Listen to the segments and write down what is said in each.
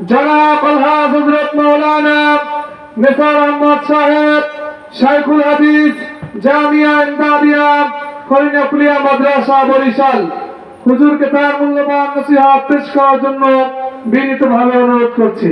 জনাব আলহাজ হযরত মাওলানা নিসার আহমদ সাহেব শাইখুল হাদিস জামিয়া ইমদাদিয়া ফরিনাপুলিয়া মাদ্রাসা বরিশাল হুজুরকে তার মূল্যবান নসিহত পেশ করার জন্য বিনীতভাবে অনুরোধ করছি।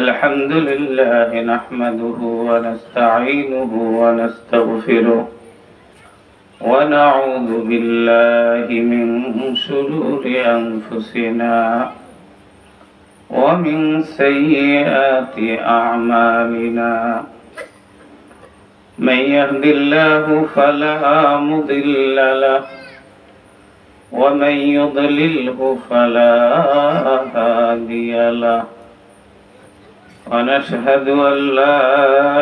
الحمد لله نحمده ونستعينه ونستغفره ونعوذ بالله من شرور أنفسنا ومن سيئات أعمالنا من يهد الله فلا مضل له ومن يضلله فلا هادي له ونشهد أن لا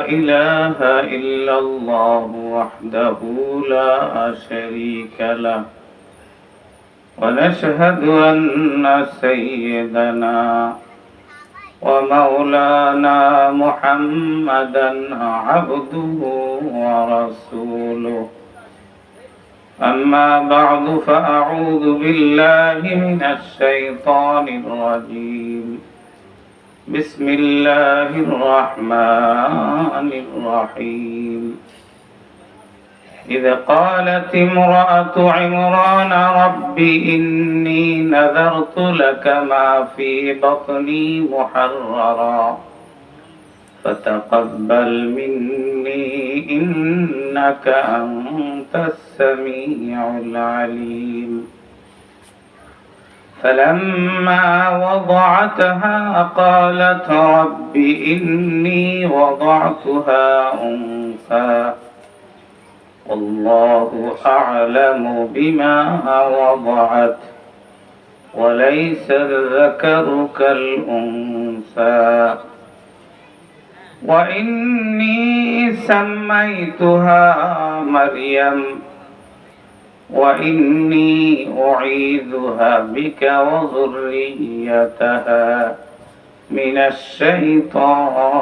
إله إلا الله وحده لا شريك له ونشهد أن سيدنا ومولانا محمدا عبده ورسوله أما بعد فأعوذ بالله من الشيطان الرجيم بسم الله الرحمن الرحيم إذ قالت امرأة عمران رب إني نذرت لك ما في بطني محررا فتقبل مني إنك أنت السميع العليم فلما وضعتها قالت رب إني وضعتها أنثى والله أعلم بما وضعت وليس الذكر كالأنثى وإني سميتها مريم وإني أعيذها بك وذريتها من الشيطان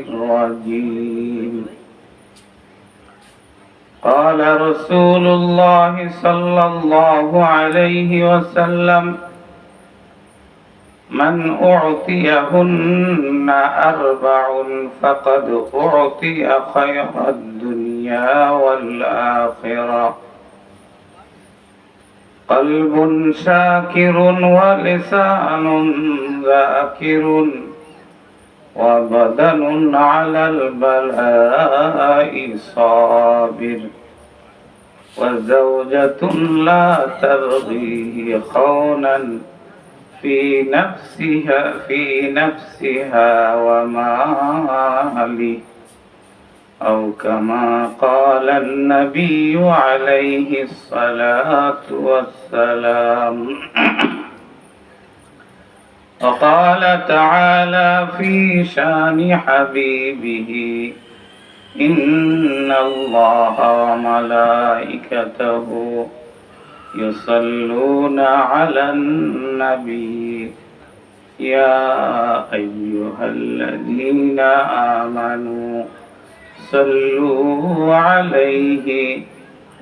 الرجيم قال رسول الله صلى الله عليه وسلم من أعطيهن أربع فقد أعطي خير الدنيا والآخرة قلب شاكر ولسان ذاكر وبدن على البلاء صابر وزوجة لا تبغي خونا في نفسها ومالي أو كما قال النبي عليه الصلاة والسلام وقال تعالى في شان حبيبه إن الله وملائكته يصلون على النبي يا أيها الذين آمنوا صلوا عليه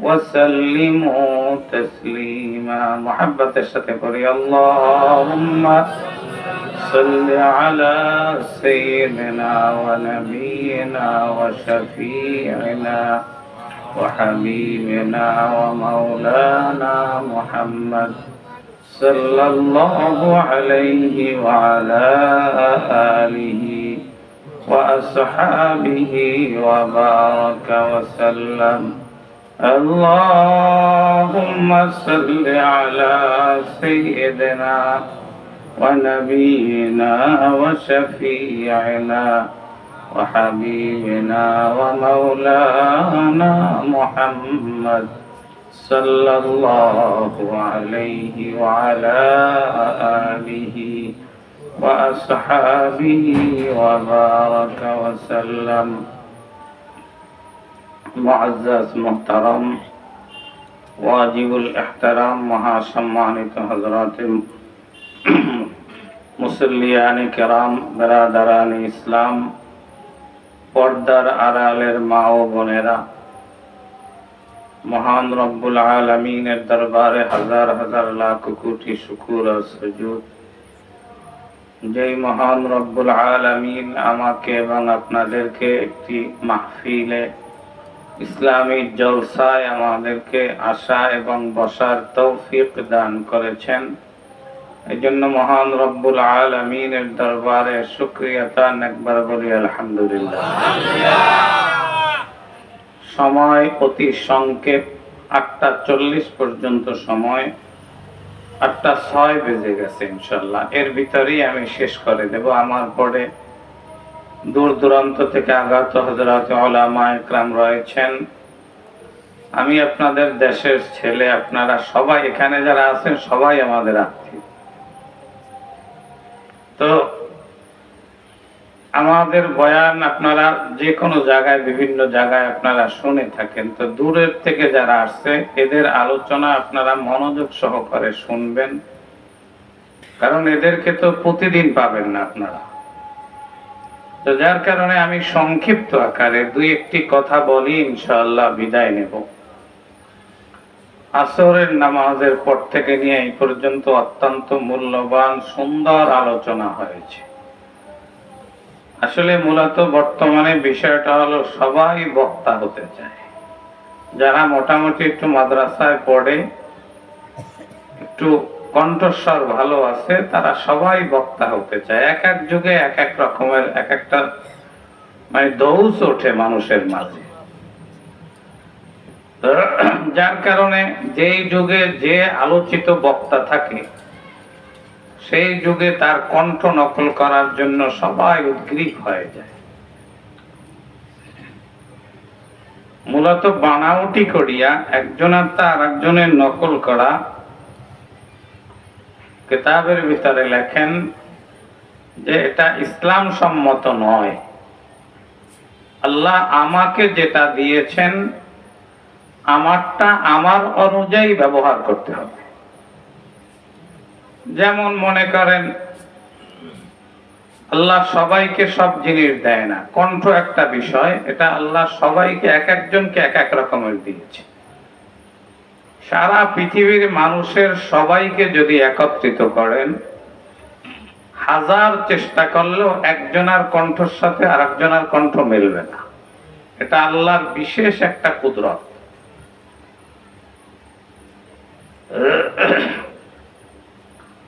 وسلموا تسليما محبة الشتى اللهم صل على سيدنا ونبينا وشفيعنا وحبيبنا ومولانا محمد صلى الله عليه وعلى آله وأصحابه وبارك وسلم اللهم صل على سيدنا ونبينا وشفيعنا وحبيبنا ومولانا محمد صلى الله عليه وعلى آله وأصحابه وبارك وسلم. معزز محترم ওয়াজিবুল ইহতারাম মহাসম্মানিত হযরত মুসল্লিয়ানে কেরাম, বেরাদারানে ইসলাম, পর্দার আড়ালের মা ও বোনেরা, মহান রব্বুল আলামিনের দরবারে হাজার হাজার লাখ কোটি শুকর ও সুজুদ। যেই মহান রব্বুল আলামিন আমাকে এবং আপনাদেরকে একটি মাহফিলে ইসলামী জলসায় আমাদেরকে আসা এবং বসার তৌফিক দান করেছেন, এই জন্য মহান রব্বুল আলামিনের দরবারে শুকরিয়াতান একবার বলি আলহামদুলিল্লাহ। সময় অতি সংক্ষেপ, 8:40 পর্যন্ত সময়, 8:06 বেজে গেছে। ইনশাআল্লাহ এর ভিতরেই আমি শেষ করে দেব। আমার পরে দূর দূরান্ত থেকে আগত হযরত উলামা ইকরাম রয়েছেন। আমি আপনাদের দেশের ছেলে, আপনারা সবাই এখানে যারা আছেন সবাই আমাদের আত্মীয়। তো আমাদের বয়ান আপনারা যে কোনো জায়গায়, বিভিন্ন জায়গায় আপনারা শুনে থাকেন। তো দূরের থেকে যারা আসছে এদের আলোচনা আপনারা মনোযোগ সহকারে শুনবেন, কারণ এদেরকে তো প্রতিদিন পাবেন না আপনারা। তো যার কারণে আমি সংক্ষিপ্ত আকারে দুই একটি কথা বলি, ইনশাআল্লাহ বিদায় নেব। আসরের নামাজের পর থেকে নিয়ে এই পর্যন্ত অত্যন্ত মূল্যবান সুন্দর আলোচনা হয়েছে। আসলে মূলত বর্তমানে বিষয়টা হলো সবাই বক্তা হতে চায়। যারা মোটামুটি একটু মাদ্রাসায় পড়ে, একটু কণ্ঠস্বর ভালো আছে, তারা সবাই বক্তা হতে চায়। এক এক যুগে এক এক রকমের এক একটা দৌস ওঠে মানুষের মাঝে। যার কারণে যেই যুগে যে আলোচিত বক্তা থাকে সেই যুগে তার কণ্ঠ নকল করার জন্য সবাই উদ্গ্রীব হয়ে যায়। মূলত বানাউটি করিয়া একজনের তার একজনের নকল করা। কিতাবের ভিতরে লেখেন যে এটা ইসলাম সম্মত নয়। আল্লাহ আমাকে যেটা দিয়েছেন আমারটা আমার অনুযায়ী ব্যবহার করতে হবে। যেমন মনে করেন আল্লাহ সবাইকে সব জিনিস দেয় না, কণ্ঠ একটা বিষয়, এটা আল্লাহ সবাইকে এক একজনকে এক এক রকমের দিয়েছে। সারা পৃথিবীর মানুষের সবাইকে যদি একত্রিত করেন, হাজার চেষ্টা করলেও একজনের কণ্ঠের সাথে আর একজনের কণ্ঠ মিলবে না। এটা আল্লাহর বিশেষ একটা কুদরত।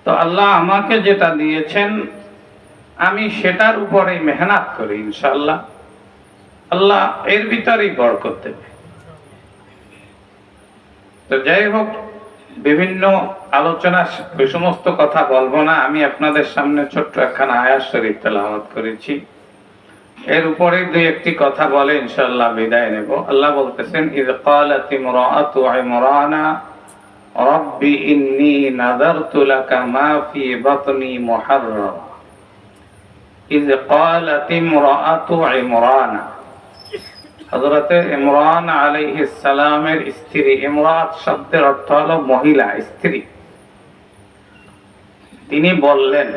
তো আল্লাহ আমাকে যেটা দিয়েছেন আমি সেটার উপরেই মেহনত করি, ইনশাআল্লাহ আল্লাহ এর ভিতরেই বরকত দেবে। তো যাই হোক, বিভিন্ন আলোচনা ওই সমস্ত কথা বলবো না। আমি আপনাদের সামনে ছোট্ট একখানা আয়াত শরীফ তেলাওয়াত করেছি, এর উপরে দুই একটি কথা বলে ইনশাআল্লাহ বিদায় নেব। আল্লাহ বলতেছেন, ইয ক্বালাত ইমরাআতু ইমরানা রব্বি ইন্নী নাযারতু লাকা মা ফি বাতনি মুহাররারা। ইয ক্বালাত ইমরাআতু ইমরানা, হযরত ইমরান আলাইহিস সালামের স্ত্রী, ইমরাত শব্দের অর্থ হলো মহিলা, স্ত্রী। তিনি বললেন,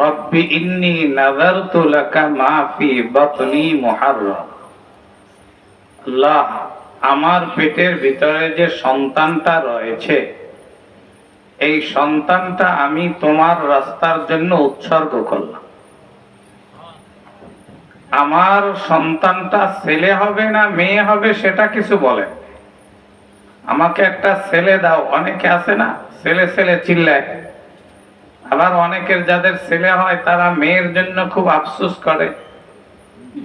রব্বি ইন্নী নাযারতু লাকা মা ফি বাতনি মুহাররারা। আল্লাহ, আমার পেটের ভিতরে যে সন্তানটা রয়েছে এই সন্তানটা আমি তোমার রাস্তার জন্য উৎসর্গ করলাম। আমার সন্তানটা ছেলে হবে না মেয়ে হবে সেটা কিছু বলেন, আমাকে একটা ছেলে দাও। অনেকে আছে না ছেলে ছেলে চিল্লায়, আবার অনেকের যাদের ছেলে হয় তারা মেয়ের জন্য খুব আফসোস করে।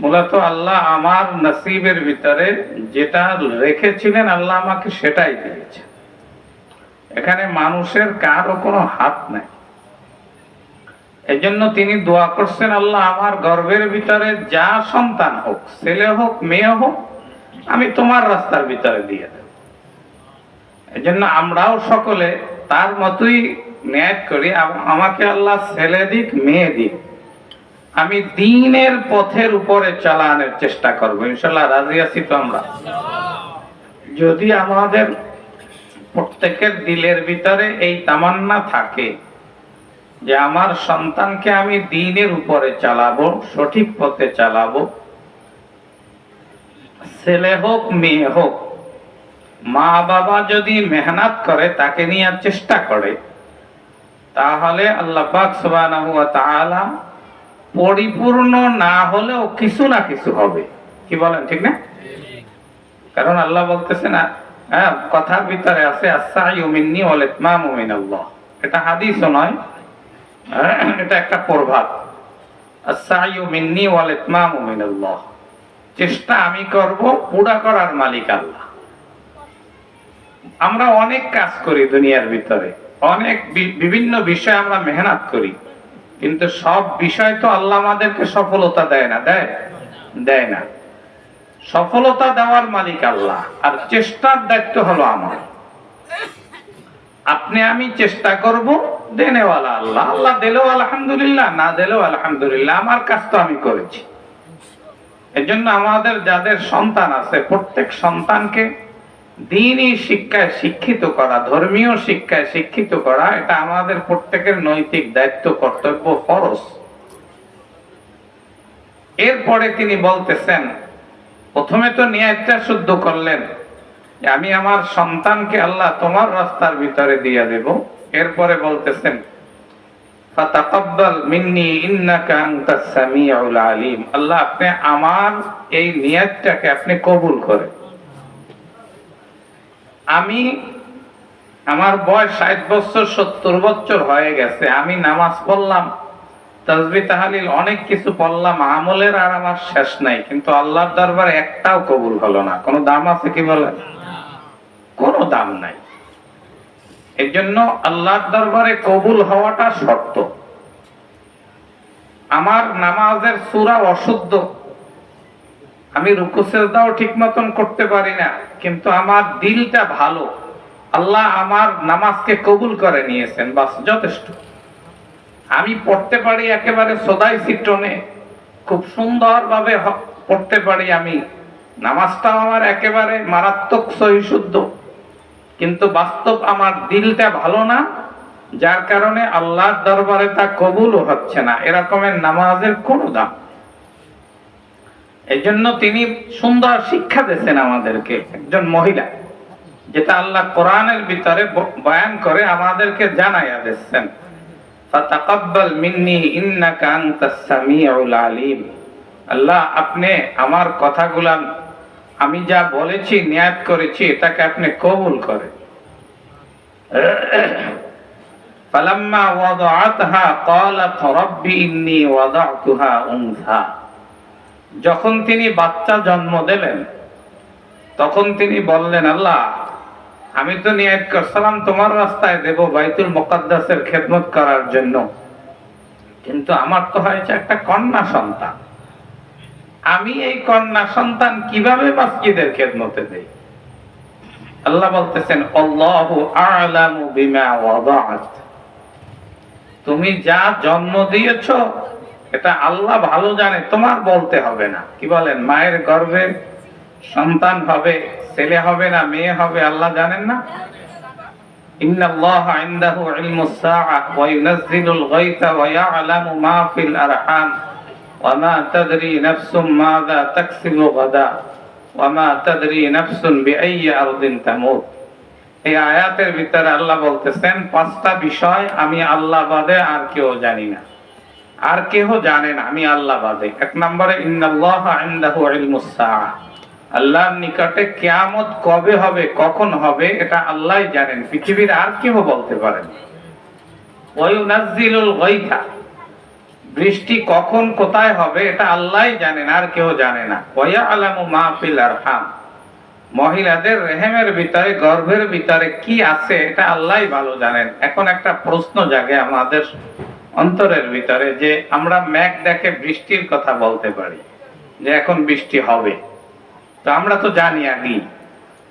মূলত আল্লাহ আমার নসিবের ভিতরে যেটা রেখেছিলেন আল্লাহ আমাকে সেটাই দিয়েছে। এখানে মানুষের কারো কোনো হাত নাই। এজন্য তিনি দোয়া করছেন, আল্লাহ আমার গর্ভের ভিতরে যা সন্তান হোক, ছেলে হোক মেয়ে হোক, আমি তোমার রাস্তার ভিতরে দিয়ে দেব। এজন্য আমরাও সকলে তার মতোই নিয়ত করি, আমাকে আল্লাহ ছেলে দিক মেয়ে দিক, আমি দ্বীনের পথের উপরে চালানোর চেষ্টা করব, ইনশাআল্লাহ রাজি আছি তো আমরা? যদি আমাদের প্রত্যেকের দিলের ভিতরে এই তামান্না থাকে যে আমার সন্তানকে আমি দ্বীনের উপরে চালাবো, সঠিক পথে চালাবো, ছেলে হোক মেয়ে হোক, মা বাবা যদি মেহনত করে, তাকে নিয়ে চেষ্টা করে, তাহলে আল্লাহ পাক সুবহানাহু ওয়া তাআলা পরিপূর্ণ না হলেও কিছু না কিছু হবে। কি বলেন, ঠিক না? কারণ আল্লাহ বলতেছেন, কথার ভিতরে আছে আস-সা'য়ু মিন্নি ওয়াল ইতমামু মিনাল্লাহ। এটা হাদিসও নয়, এটা একটা প্রবাদ। আস-সা'য়ু মিন্নি ওয়াল ইতমামু মিনাল্লাহ, চেষ্টা আমি করব, পুরা করার মালিক আল্লাহ। আমরা অনেক কাজ করি দুনিয়ার ভিতরে, অনেক বিভিন্ন বিষয়ে আমরা মেহনত করি, কিন্তু সব বিষয় তো আল্লাহ আমাদেরকে সফলতা দেয় না, দেয় না। সফলতা দেওয়ার মালিক আল্লাহ, আর চেষ্টার দায়িত্ব হলো আমার। আপনি আমি চেষ্টা করব, দেনেওয়ালা আল্লাহ। আল্লাহ দিলেও আলহামদুলিল্লাহ, না দিলেও আলহামদুলিল্লাহ, আমার কাজ তো আমি করেছি। এজন্য আমাদের যাদের সন্তান আছে, প্রত্যেক সন্তানকে দ্বীনি শিক্ষায় শিক্ষিত করা, ধর্মীয় শিক্ষায় শিক্ষিত করা, এটা আমাদের প্রত্যেকের নৈতিক দায়িত্ব, কর্তব্য, ফরজ। এরপরে তিনি বলতেছেন, প্রথমে তো নিয়তটা শুদ্ধ করলেন যে আমি আমার সন্তানকে আল্লাহ তোমার রাস্তার ভিতরে দিয়ে দেব। এরপরে বলতেছেন ফাতাকাব্বাল মিন্নি ইন্নাকা আনতাস সামিউল আলিম, আল্লাহ আপনি আমার এই নিয়তটাকে আপনি কবুল করেন। আমার বয়স 60 বছর 70 বছর হয়ে গেছে, আমি নামাজ পড়লাম, তাসবিহ তাহলিল অনেক কিছু পড়লাম, আমলের আর আমার শেষ নাই, কিন্তু আল্লাহর দরবারে একটাও কবুল হলো না। কোনো দাম আছে কি বলেন? কোনো দাম নাই। এর জন্য আল্লাহর দরবারে কবুল হওয়াটা শর্ত। আমার নামাজের সূরা অশুদ্ধ, আমি রুকু সিজদাও ঠিক মতন করতে পারি না, কিন্তু আমার দিলটা ভালো, আল্লাহ আমার নামাজকে কবুল করে নিয়েছেন, বাস যথেষ্ট। আমি পড়তে পারি একেবারে সদাই চিত্রনে, খুব সুন্দরভাবে পড়তে পারি, আমি নামাজটাও আমার একেবারে মারাত্মক সহি শুদ্ধ, কিন্তু বাস্তব আমার দিলটা ভালো না, যার কারণে আল্লাহর দরবারে তা কবুলও হচ্ছে না। এরকমের নামাজের কোনো দাম। এই জন্য তিনি সুন্দর শিক্ষা দিয়েছেন আমাদেরকে, একজন মহিলা, যেটা আল্লাহ কোরআনের ভিতরে বয়ান করে আমাদেরকে জানাইয়া দিচ্ছেন, ফাতাকাব্বাল মিন্নি ইন্নাকা আনতাস সামিউল আলিম, আল্লাহ আপনি আমার কথাগুলা, আমি যা বলেছি, নিয়ত করেছি, এটাকে আপনি কবুল করেন। ফালাম্মা ওয়াদাআতহা ক্বালাত রাব্বি ইন্নী ওয়াদাতুহা উনসা, যখন তিনি বাচ্চা জন্ম দিলেন, তখন তিনি বললেন, আল্লাহ আমি তো নিয়ত করছিলাম তোমার রাস্তায় দেব, বাইতুল মুকাদ্দাসের খেদমত করার জন্য, কিন্তু আমার তো হয়েছে একটা কন্যা সন্তান, আমি এই কন্যা সন্তান কিভাবে মসজিদের খেদমতে দেই? আল্লাহ বলতেছেন, আল্লাহু আ'লামু বিমা ওয়াদাআত, তুমি যা জন্ম দিয়েছো এটা আল্লাহ ভালো জানে, তোমার বলতে হবে না। কি বলেন? মায়ের গর্ভে সন্তান হবে, ছেলে হবে না মেয়ে হবে, আল্লাহ জানেন না? ইন্নাল্লাহা ইনদাহু ইলমুস সাআহ ওয়া ইউনাজ্জিলুল গায়থা ওয়া ইয়া'লামু মা ফিল আরহাম ওয়া মা তাদরি নাফসুম মাযা তাকসিবু গাদা ওয়া মা তাদরি নাফসুন বিআইয়ি আরদিন তামুত। এই আয়াতের ভিতরে আল্লাহ বলতেছেন, পাঁচটা বিষয় আমি আল্লাহ বাদে আর কেউ জানি না, আর কেউ জানে না, আমি আল্লাহ বাদে। এক নম্বরে ইন্নাল্লাহা ইনদাহু ইলমুস সাআহ, আল্লাহর নিকটে কিয়ামত কবে হবে, কখন হবে, এটা আল্লাহই জানেন, পৃথিবীর আর কেউ বলতে পারে না। ওয়া ইউনাজ্জিলুল গায়থা, বৃষ্টি কখন কোথায় হবে এটা আল্লাহই জানেন, আর কেউ জানে না। ওয়া ইয়া'লামু মা ফিল আরহাম, মহিলাদের রেহেমের ভিতরে, গর্ভের ভিতরে কি আছে এটা আল্লাহই ভালো জানেন। এখন একটা প্রশ্ন জাগে আমাদের অন্তরের ভিতরে, যে আমরা মেঘ দেখে বৃষ্টির কথা বলতে পারি যে এখন বৃষ্টি হবে, তো আমরা তো জানি আগেই।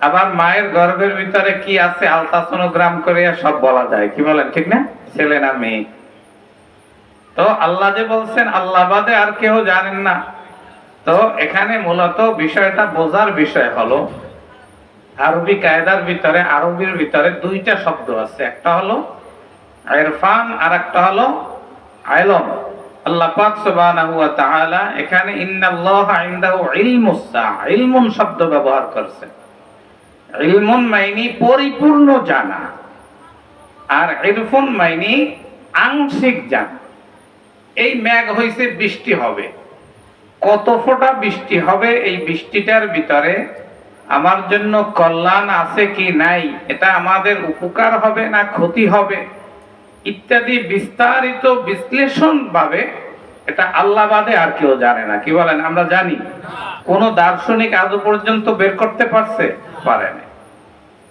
আবার মায়ের গর্ভের ভিতরে কি আছে আলট্রাসোনোগ্রাম করে সব বলা যায়, কি বলেন ঠিক না, ছেলে না মেয়ে। তো আল্লাহ যে বলছেন আল্লাহ বাদে আর কেউ জানেন না। তো এখানে মূলত বিষয়টা বোঝার বিষয় হলো আরবি কায়দার ভিতরে, আরবির ভিতরে দুইটা শব্দ আছে, একটা হলো ইরফান আর একটা হলো ইলম। আল্লাহ পাক সুবহানাহু ওয়া তাআলা এখানে ইন্নাল্লাহা ইনদাহু ইলমুস সাআ, ইলমুন শব্দ ব্যবহার করেছেন। ইলমুন মাইনি পরিপূর্ণ জানা, আর ইরফুন মাইনি আংশিক জানা। এই মেঘ হইছে বৃষ্টি হবে, কত ফোঁটা বৃষ্টি হবে, এই বৃষ্টিটার ভিতরে আমার জন্য কল্যাণ আছে কি নাই, এটা আমাদের উপকার হবে না ক্ষতি হবে ইত্যাদি বিস্তারিত বিশ্লেষণ ভাবে এটা আল্লাহ বাদে আর কেউ জানে না, কি বলেন? আমরা জানি? কোন দার্শনিক আজ পর্যন্ত বের করতে পারছে? পারে না।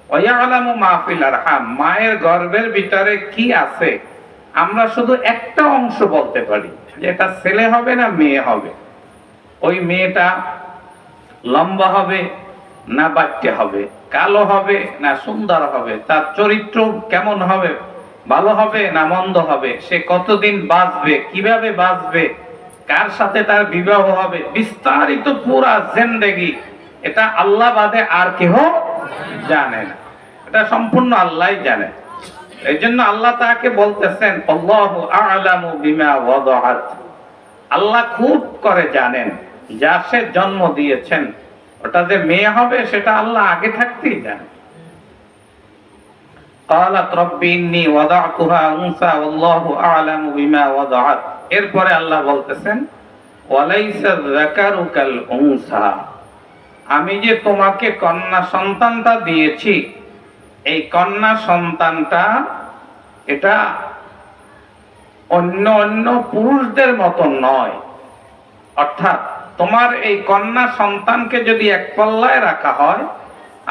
ওয়ায়ালামু মা ফিল আরহাম, মায়ের গর্ভের ভিতরে কি আছে আমরা শুধু একটা অংশ বলতে পারি, যে এটা ছেলে হবে না মেয়ে হবে, ওই মেয়েটা লম্বা হবে না বাচ্চা হবে, কালো হবে না সুন্দর হবে, তার চরিত্র কেমন হবে, ভালো হবে না মন্দ হবে, সে কতদিন বাঁচবে, কিভাবে বাঁচবে, কার সাথে তার বিবাহ হবে, বিস্তারিত পুরা জিন্দেগি এটা আল্লাহ বাদে আর কেউ জানে না, এটা সম্পূর্ণ আল্লাহই জানে। এই জন্য আল্লাহ তাকে বলতেছেন আল্লাহু আ'লামু বিমা ওয়াদাআত, আল্লাহ খুব করে জানেন যা সে জন্ম দিয়েছেন, ওটা যে মেয়ে হবে সেটা আল্লাহ আগে থাকতেই জানেন। قالت رب إني وضعتها أنثى والله أعلم بما وضعت, এরপরে আল্লাহ বলতেছেন ওয়ালাইসা যাকারু কাল উনসা, আমি যে তোমাকে কন্যা সন্তানটা দিয়েছি, এই কন্যা সন্তানটা এটা অন্য অন্য পুরুষদের মতো নয়। অর্থাৎ তোমার এই কন্যা সন্তানকে যদি এক পাল্লায় রাখা হয়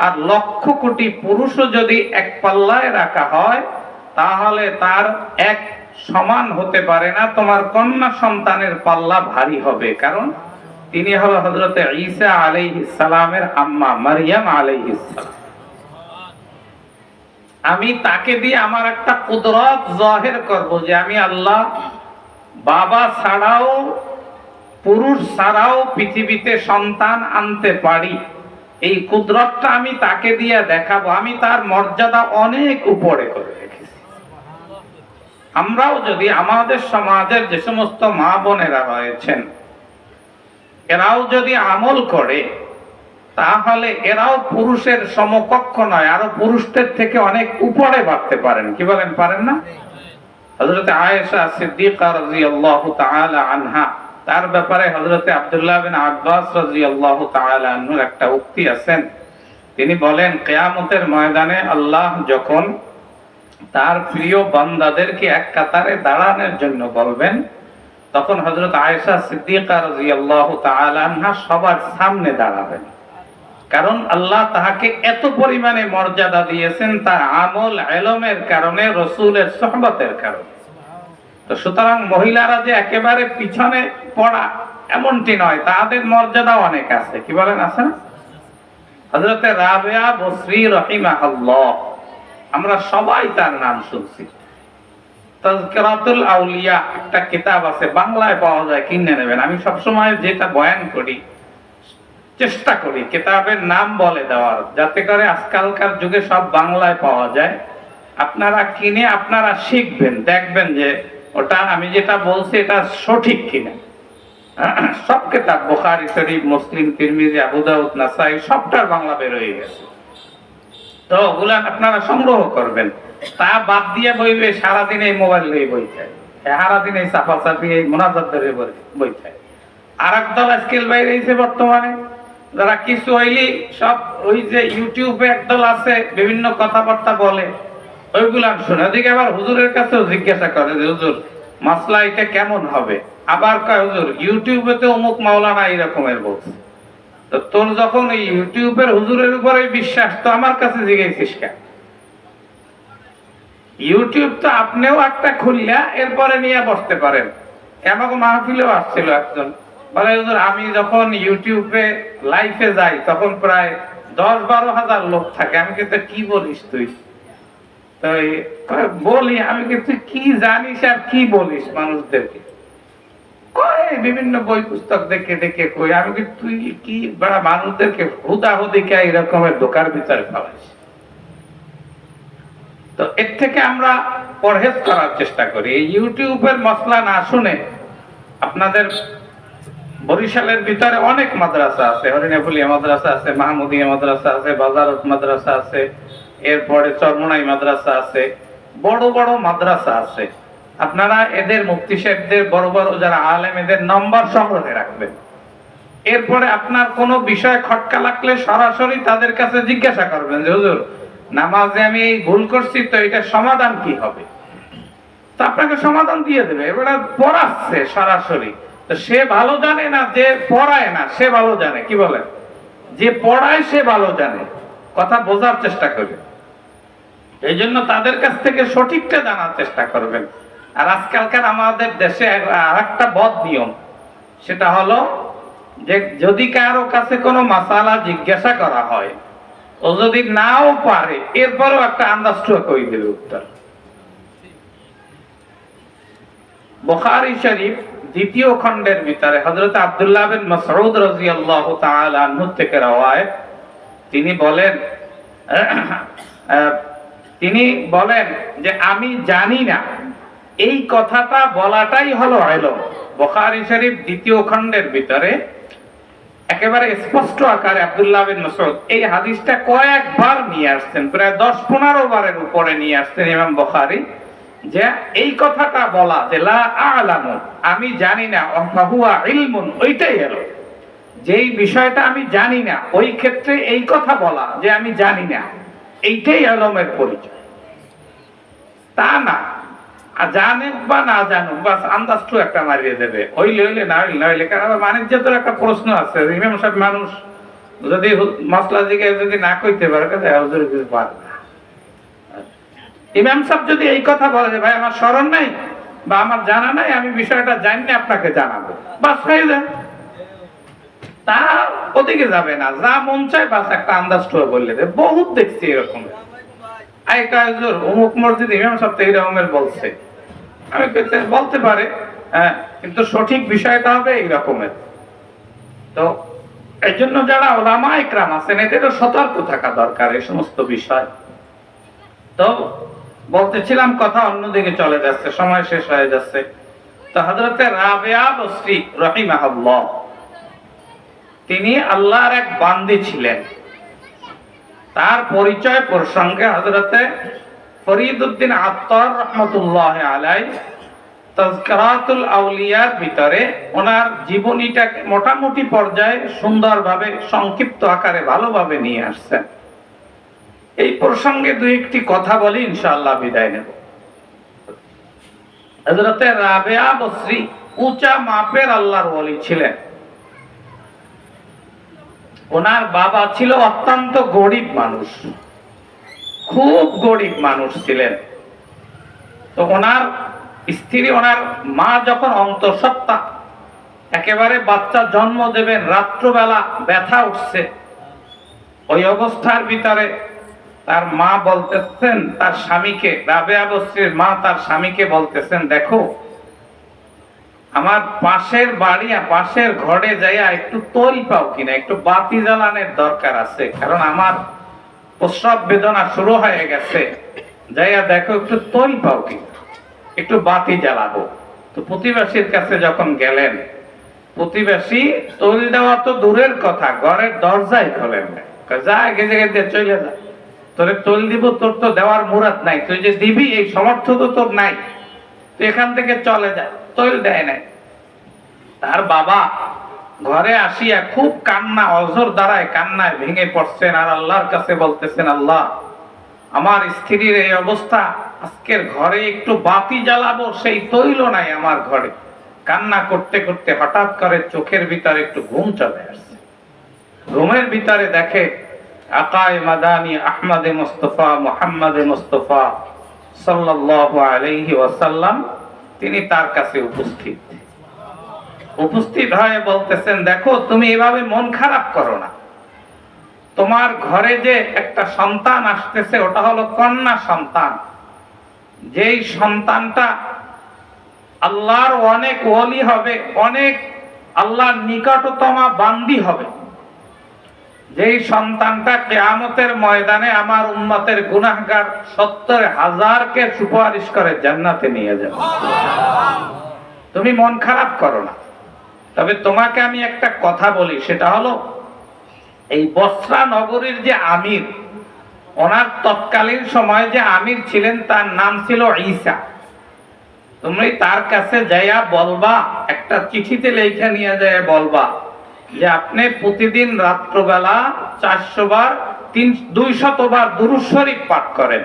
আর লক্ষ কোটি পুরুষও যদি এক পাল্লায় রাখা হয়, তাহলে তার এক সমান হতে পারে না। তোমার কন্যা সন্তানের পাল্লা ভারী হবে, কারণ তিনি হলো হযরত ঈসা আলাইহিস সালামের আম্মা মারইয়াম আলাইহিস সালাম। আমি তাকে দিয়ে আমার একটা কুদরত জাহির করব যে আমি আল্লাহ বাবা ছাড়াও পুরুষ ছাড়াও পৃথিবীতে সন্তান আনতে পারি, এই কুদরতটা আমি তাকে দিয়ে দেখাবো। আমি তার মর্যাদা অনেক উপরে করে রেখেছি। আমরাও যদি আমাদের সমাজের যে সমস্ত মা বোনেরা রয়েছেন এরাও যদি আমল করে, তাহলে এরাও পুরুষের সমকক্ষ নয়, আরো পুরুষদের থেকে অনেক উপরে বাড়তে পারেন, কি বলেন? পারেন না? হযরত আয়েশা সিদ্দিকা রাদিয়াল্লাহু তাআলা আনহা, তার ব্যাপারে হযরত আব্দুল্লাহ বিন আব্বাস রাদিয়াল্লাহু তাআলা আনহুর একটা উক্তি আছেন। তিনি বলেন কিয়ামতের ময়দানে আল্লাহ যখন তার প্রিয় বান্দাদেরকে এক কাতারে দাঁড়ানোর জন্য বলবেন, তখন হযরত আয়েশা সিদ্দিকা রাদিয়াল্লাহু তাআলা আনহা সবার সামনে দাঁড়াবেন, কারণ আল্লাহ তাহাকে এত পরিমাণে মর্যাদা দিয়েছেন তার আমল ইলমের কারণে, রাসূলের সুহবতের কারণে। তো সুতরাং মহিলারা যে একেবারে পিছনে পড়া এমনটি নয়, তাদের মর্যাদা অনেক আছে, কি বলেন? আছে না? হযরত রাবিয়া বসরি রাহিমাহুল্লাহ, আমরা সবাই তার নাম শুনছি। তাযকিরাতুল আউলিয়া একটা কিতাব আছে, বাংলায় পাওয়া যায়, কিনে নেবেন। আমি সবসময় যেটা বয়ান করি চেষ্টা করি কিতাবের নাম বলে দেওয়ার, যাতে করে আজকালকার যুগে সব বাংলায় পাওয়া যায়। আপনারা কিনে আপনারা শিখবেন, দেখবেন যে ওটা আমি যেটা বলছি এটা সঠিক কিনা। সব কিতাব বুখারী শরীফ, মুসলিম, তিরমিজি, আবু দাউদ, নাসাই সবটার বাংলা বের হয়ে গেছে। তো ওগুলা আপনারা সংগ্রহ করবেন। তা বাদ দিয়ে বইবে সারাদিন এই মোবাইল নিয়ে বই চায়, সারাদিন এই চাপাচাপি এই মোনাজাত ধরে বই চায়। আর একদল আজকাল বাইরে এসে বর্তমানে যারা কিছু হইলি সব ওই যে ইউটিউবে একদল আছে বিভিন্ন কথাবার্তা বলে, ওইগুলা শুনে। ওদিকে আবার হুজুরের কাছেও জিজ্ঞাসা করে যে হুজুর মাসলা এটা কেমন হবে, আবার কয় হুজুর ইউটিউবে তো অমুক মাওলানা এরকমের বলছে। তো তোর যখন এই ইউটিউবের হুজুরের উপরে বিশ্বাস, তো আমার কাছে জিজ্ঞাসিস কেন? ইউটিউব তো আপনিও একটা খুললা এরপরে নিয়ে বসতে পারেন। আমাকে মাহফিলেও আসছিল একজন, বলে হুজুর আমি যখন ইউটিউবে লাইভে যাই তখন প্রায় 10-12 হাজার লোক থাকে। আমি কিন্তু কি বলিস তুই? তো বলি আমি কিন্তু কি জানিস আর কি বলিস মানুষদেরকে? বিভিন্ন বই পুস্তক দেখে দেখে কই। আমি কি তুই কি বড় মানুষদেরকে হুদাহুদিকে এরকমের দোকার ভিতরে ফেলাইস? তো এর থেকে আমরা পরহেজ করার চেষ্টা করি। এই ইউটিউবের মশলা না শুনে আপনাদের বরিশালের ভিতরে অনেক মাদ্রাসা আছে, হরিণাফুলিয়া মাদ্রাসা আছে, মাহমুদিয়া মাদ্রাসা আছে, বাজারত মাদ্রাসা আছে, এরপরে চরমনাই মাদ্রাসা আছে, বড় বড় মাদ্রাসা আছে। আপনারা এদের মুফতি সাহেবদের বড় বড় যারা আলেম এদের নম্বর সংগ্রহে রাখবেন। এরপরে আপনার কোনো বিষয় খটকা লাগলে সরাসরি তাদের কাছে জিজ্ঞাসা করবেন যে হুজুর নামাজে আমি এই ভুল করছি, তো এটা সমাধান কি হবে? তো আপনাকে সমাধান দিয়ে দেবে। এবারে পড়াচ্ছে সরাসরি, তো সে ভালো জানে না, যে পড়ায় না সে ভালো জানে। কি বলেন? যে পড়ায় সে ভালো জানে। কথা বোঝার চেষ্টা করবে। এই জন্য তাদের কাছ থেকে সঠিকটা জানার চেষ্টা করবেন। আর আজকালকার আমাদের দেশে আরেকটা বদ নিয়ম, সেটা হলো যে যদি কারো কাছে কোনো মাসালা জিজ্ঞাসা করা হয়, ও যদি নাও পারে এরপরও একটা আন্দাজ করে দিবে উত্তর। বুখারী শরীফ দ্বিতীয় খণ্ডের ভিতরে হযরত আব্দুল্লাহ বিন মাসউদ রাদিয়াল্লাহু তাআলা আনহু থেকে রওয়ায়াত, তিনি বলেন যে আমি জানি না, এই কথাটা বলাটাই হলো ইলম। বুখারী শরীফ দ্বিতীয় খণ্ডের ভিতরে একেবারে স্পষ্ট আকারে আব্দুল্লাহ বিন মাসউদ এই হাদিসটা কয়েকবার নিয়ে আসছেন, প্রায় 10-15 বারের উপরে নিয়ে আসছেন ইমাম বুখারী, যে এই কথাটা বলা যে লা আ'লামু, আমি জানি না, ফাহুয়া ইলমুন, ওইটাই হলো যেই বিষয়টা আমি জানি না, ওই ক্ষেত্রে এই কথা বলা যে আমি জানি না, এইটাই ইলমের পরিচয়। তা না জানুক বা না জানুক, বাস আন্দাজটু একটা মারিয়ে দেবে, হইলে হইলে না হইলে না হইলে। কারণ বাণিজ্যের একটা প্রশ্ন আছে, ইমাম সাহেব মানুষ যদি মাসলা দিকে যদি না কইতে পারে হুজুর কিছু পারে না। ইমাম সাহেব যদি এই কথা বলে যে ভাই আমার স্মরণ নাই বা আমার জানা নাই, আমি বিষয়টা জানি না, আপনাকে জানাবো, বাস হয়ে যায়। তা ওদিকে যাবে না, যা মন চায় বাস একটা আন্দাজটু বললে দেবে। বহুত দেখছি এরকম। আইকা হুজুর অমুক মসজিদ ইমাম সাহেব তো এইরকমের বলছে, আমি বলতে পারে, হ্যাঁ, কিন্তু সঠিক বিষয়টা হবে এই রকমের। তো এই জন্য যারা ওলামা ইকরাম আছেন এদেরও সতর্ক থাকা দরকার এই সমস্ত বিষয়। তো বলতেছিলাম, কথা অন্যদিকে চলে যাচ্ছে, সময় শেষ হয়ে যাচ্ছে। তো হযরতে রাবিয়া বসরি রাহিমাহুল্লাহ, তিনি আল্লাহর এক বান্দি ছিলেন। তার পরিচয় প্রসঙ্গে হযরতে ফরিদউদ্দিন আত্তার রাহমাতুল্লাহি আলাইহি তাযকিরাতুল আউলিয়ার ভিতরে ওনার জীবনীটাকে মোটামুটি পর্যায়ে সুন্দরভাবে সংক্ষিপ্ত আকারে ভালোভাবে নিয়ে আসছেন। এই প্রসঙ্গে দুই একটি কথা বলি, ইনশাআল্লাহ বিদায় নেব। হযরতে রাবিয়া বসরি উঁচা মাপের আল্লাহর ওলি ছিলেন। ওনার বাবা ছিল অত্যন্ত গরিব মানুষ, খুব গরিব মানুষ ছিলেন। তো ওনার স্ত্রী, ওনার মা যখন অন্তঃসত্ত্বা, একেবারে বাচ্চা জন্ম দেবেন, রাত্রবেলা ব্যথা উঠছে, ওই অবস্থার ভিতরে তার মা বলতেছেন তার স্বামীকে, রাবিয়া বসরির মা তার স্বামীকে বলতেছেন, দেখো আমার পাশের বাড়ি পাশের ঘরে যাইয়া একটু তৈল পাও কিনা, একটু বাতি জ্বালানোর দরকার আছে, কারণ আমার প্রসব বেদনা শুরু হয়ে গেছে, যাইয়া দেখো একটু তৈল পাও কিনা, একটু বাতি জ্বালাবো। তো প্রতিবেশীর কাছে যখন গেলেন, প্রতিবেশী তৈল দেওয়া তো দূরের কথা, ঘরের দরজায় খোলেন না, যা গেজে গেজে চলে যা, তোরে তৈল দিব, তোর তো দেওয়ার মুরাদ নাই, তুই যে দিবি এই সমর্থ তো তোর নাই, তুই এখান থেকে চলে যা। তৈল দেয় নাই। তার বাবা ঘরে আসিয়া খুব কান্না, অঝর দ্বারায় কান্নায় ভেঙে পড়ছেন আর আল্লাহর কাছে বলতেছেন, আল্লাহ আমার স্ত্রীর এই অবস্থা, আজকের ঘরে একটু বাতি জ্বালাবো সেই তৈল নাই আমার ঘরে। কান্না করতে করতে হঠাৎ করে চোখের ভিতরে একটু ঘুম চলে আসছে। ঘুমের ভিতরে দেখে আকায়ে মাদানি আহমদে মুস্তাফা মুহাম্মদে মুস্তাফা সাল্লাল্লাহু আলাইহি ওয়াসাল্লাম তিনি তার কাছে উপস্থিত হয়ে বলতেছেন, দেখো তুমি এভাবে মন খারাপ করো না, তোমার ঘরে যে একটা সন্তান আসতেছে ওটা হলো কন্যা সন্তান, যেই সন্তানটা আল্লাহর অনেক ওলি হবে, অনেক আল্লাহর নিকটতম বান্দি হবে, যেই সন্তানটা কিয়ামতের ময়দানে আমার উম্মতের গুনাহগার 70,000কে সুপারিশ করে জান্নাতে নিয়ে যাবে। তুমি মন খারাপ করো না, তবে তোমাকে আমি একটা কথা বলি, সেটা হলো এই বসরা নগরীর যে আমির, ওনার তৎকালীন সময় যে আমির ছিলেন তার নাম ছিল ঈসা। তুমি তার কাছে যাইয়া বলবা, একটা চিঠিতে লেখা নিয়ে যায় বলবা যে আপনি প্রতিদিন রাত্রবেলা 400 বার 200 বার দুরূদ শরীফ পাঠ করেন,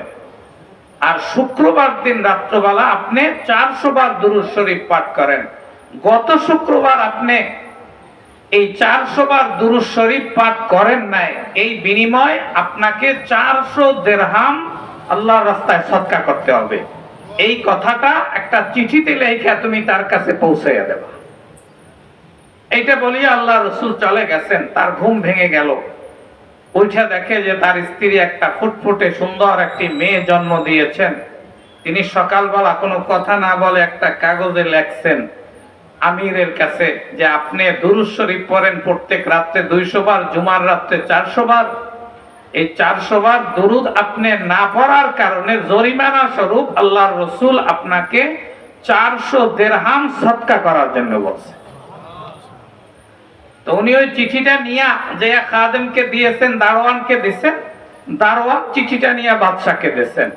আর শুক্রবার দিন রাত্রবেলা আপনি 400 বার দুরূদ শরীফ পাঠ করেন। গত শুক্রবার আপনি এই 400 বার দুরূদ শরীফ পাঠ করেন নাই, এই বিনিময়ে আপনাকে 400 দিরহাম আল্লাহর রাস্তায় সদকা করতে হবে। এই কথাটা একটা চিঠিতে লেখা তুমি তার কাছে পৌঁছাইয়া দেবা। এইটা বলিয়া আল্লাহ রাসূল চলে গেছেন। তার ঘুম ভেঙে গেল, উঠে দেখে যে তার স্ত্রী একটা ফুটফুটে সুন্দর একটি মেয়ে জন্ম দিয়েছেন। তিনি সকালবেলা কোনো কথা না বলে একটা কাগজে লেখছেন আমিরের কাছে যে আপনি দুরূদ শরীফ পড়েন প্রত্যেক রাত্রে 200 বার, জুমার রাত্রে 400 বার। এই 400 বার দুরূদ আপনি না পড়ার কারণে জরিমানা স্বরূপ আল্লাহর রাসূল আপনাকে 400 দিরহাম সদকা করার জন্য বলছেন। তো উনি ওই চিঠিটা নিয়ে যে খাদেমকে দিয়েছেন, দারোয়ানকে দিয়েছেন, দারোয়ান চিঠিটা নিয়ে বাদশাকে দিয়েছেন,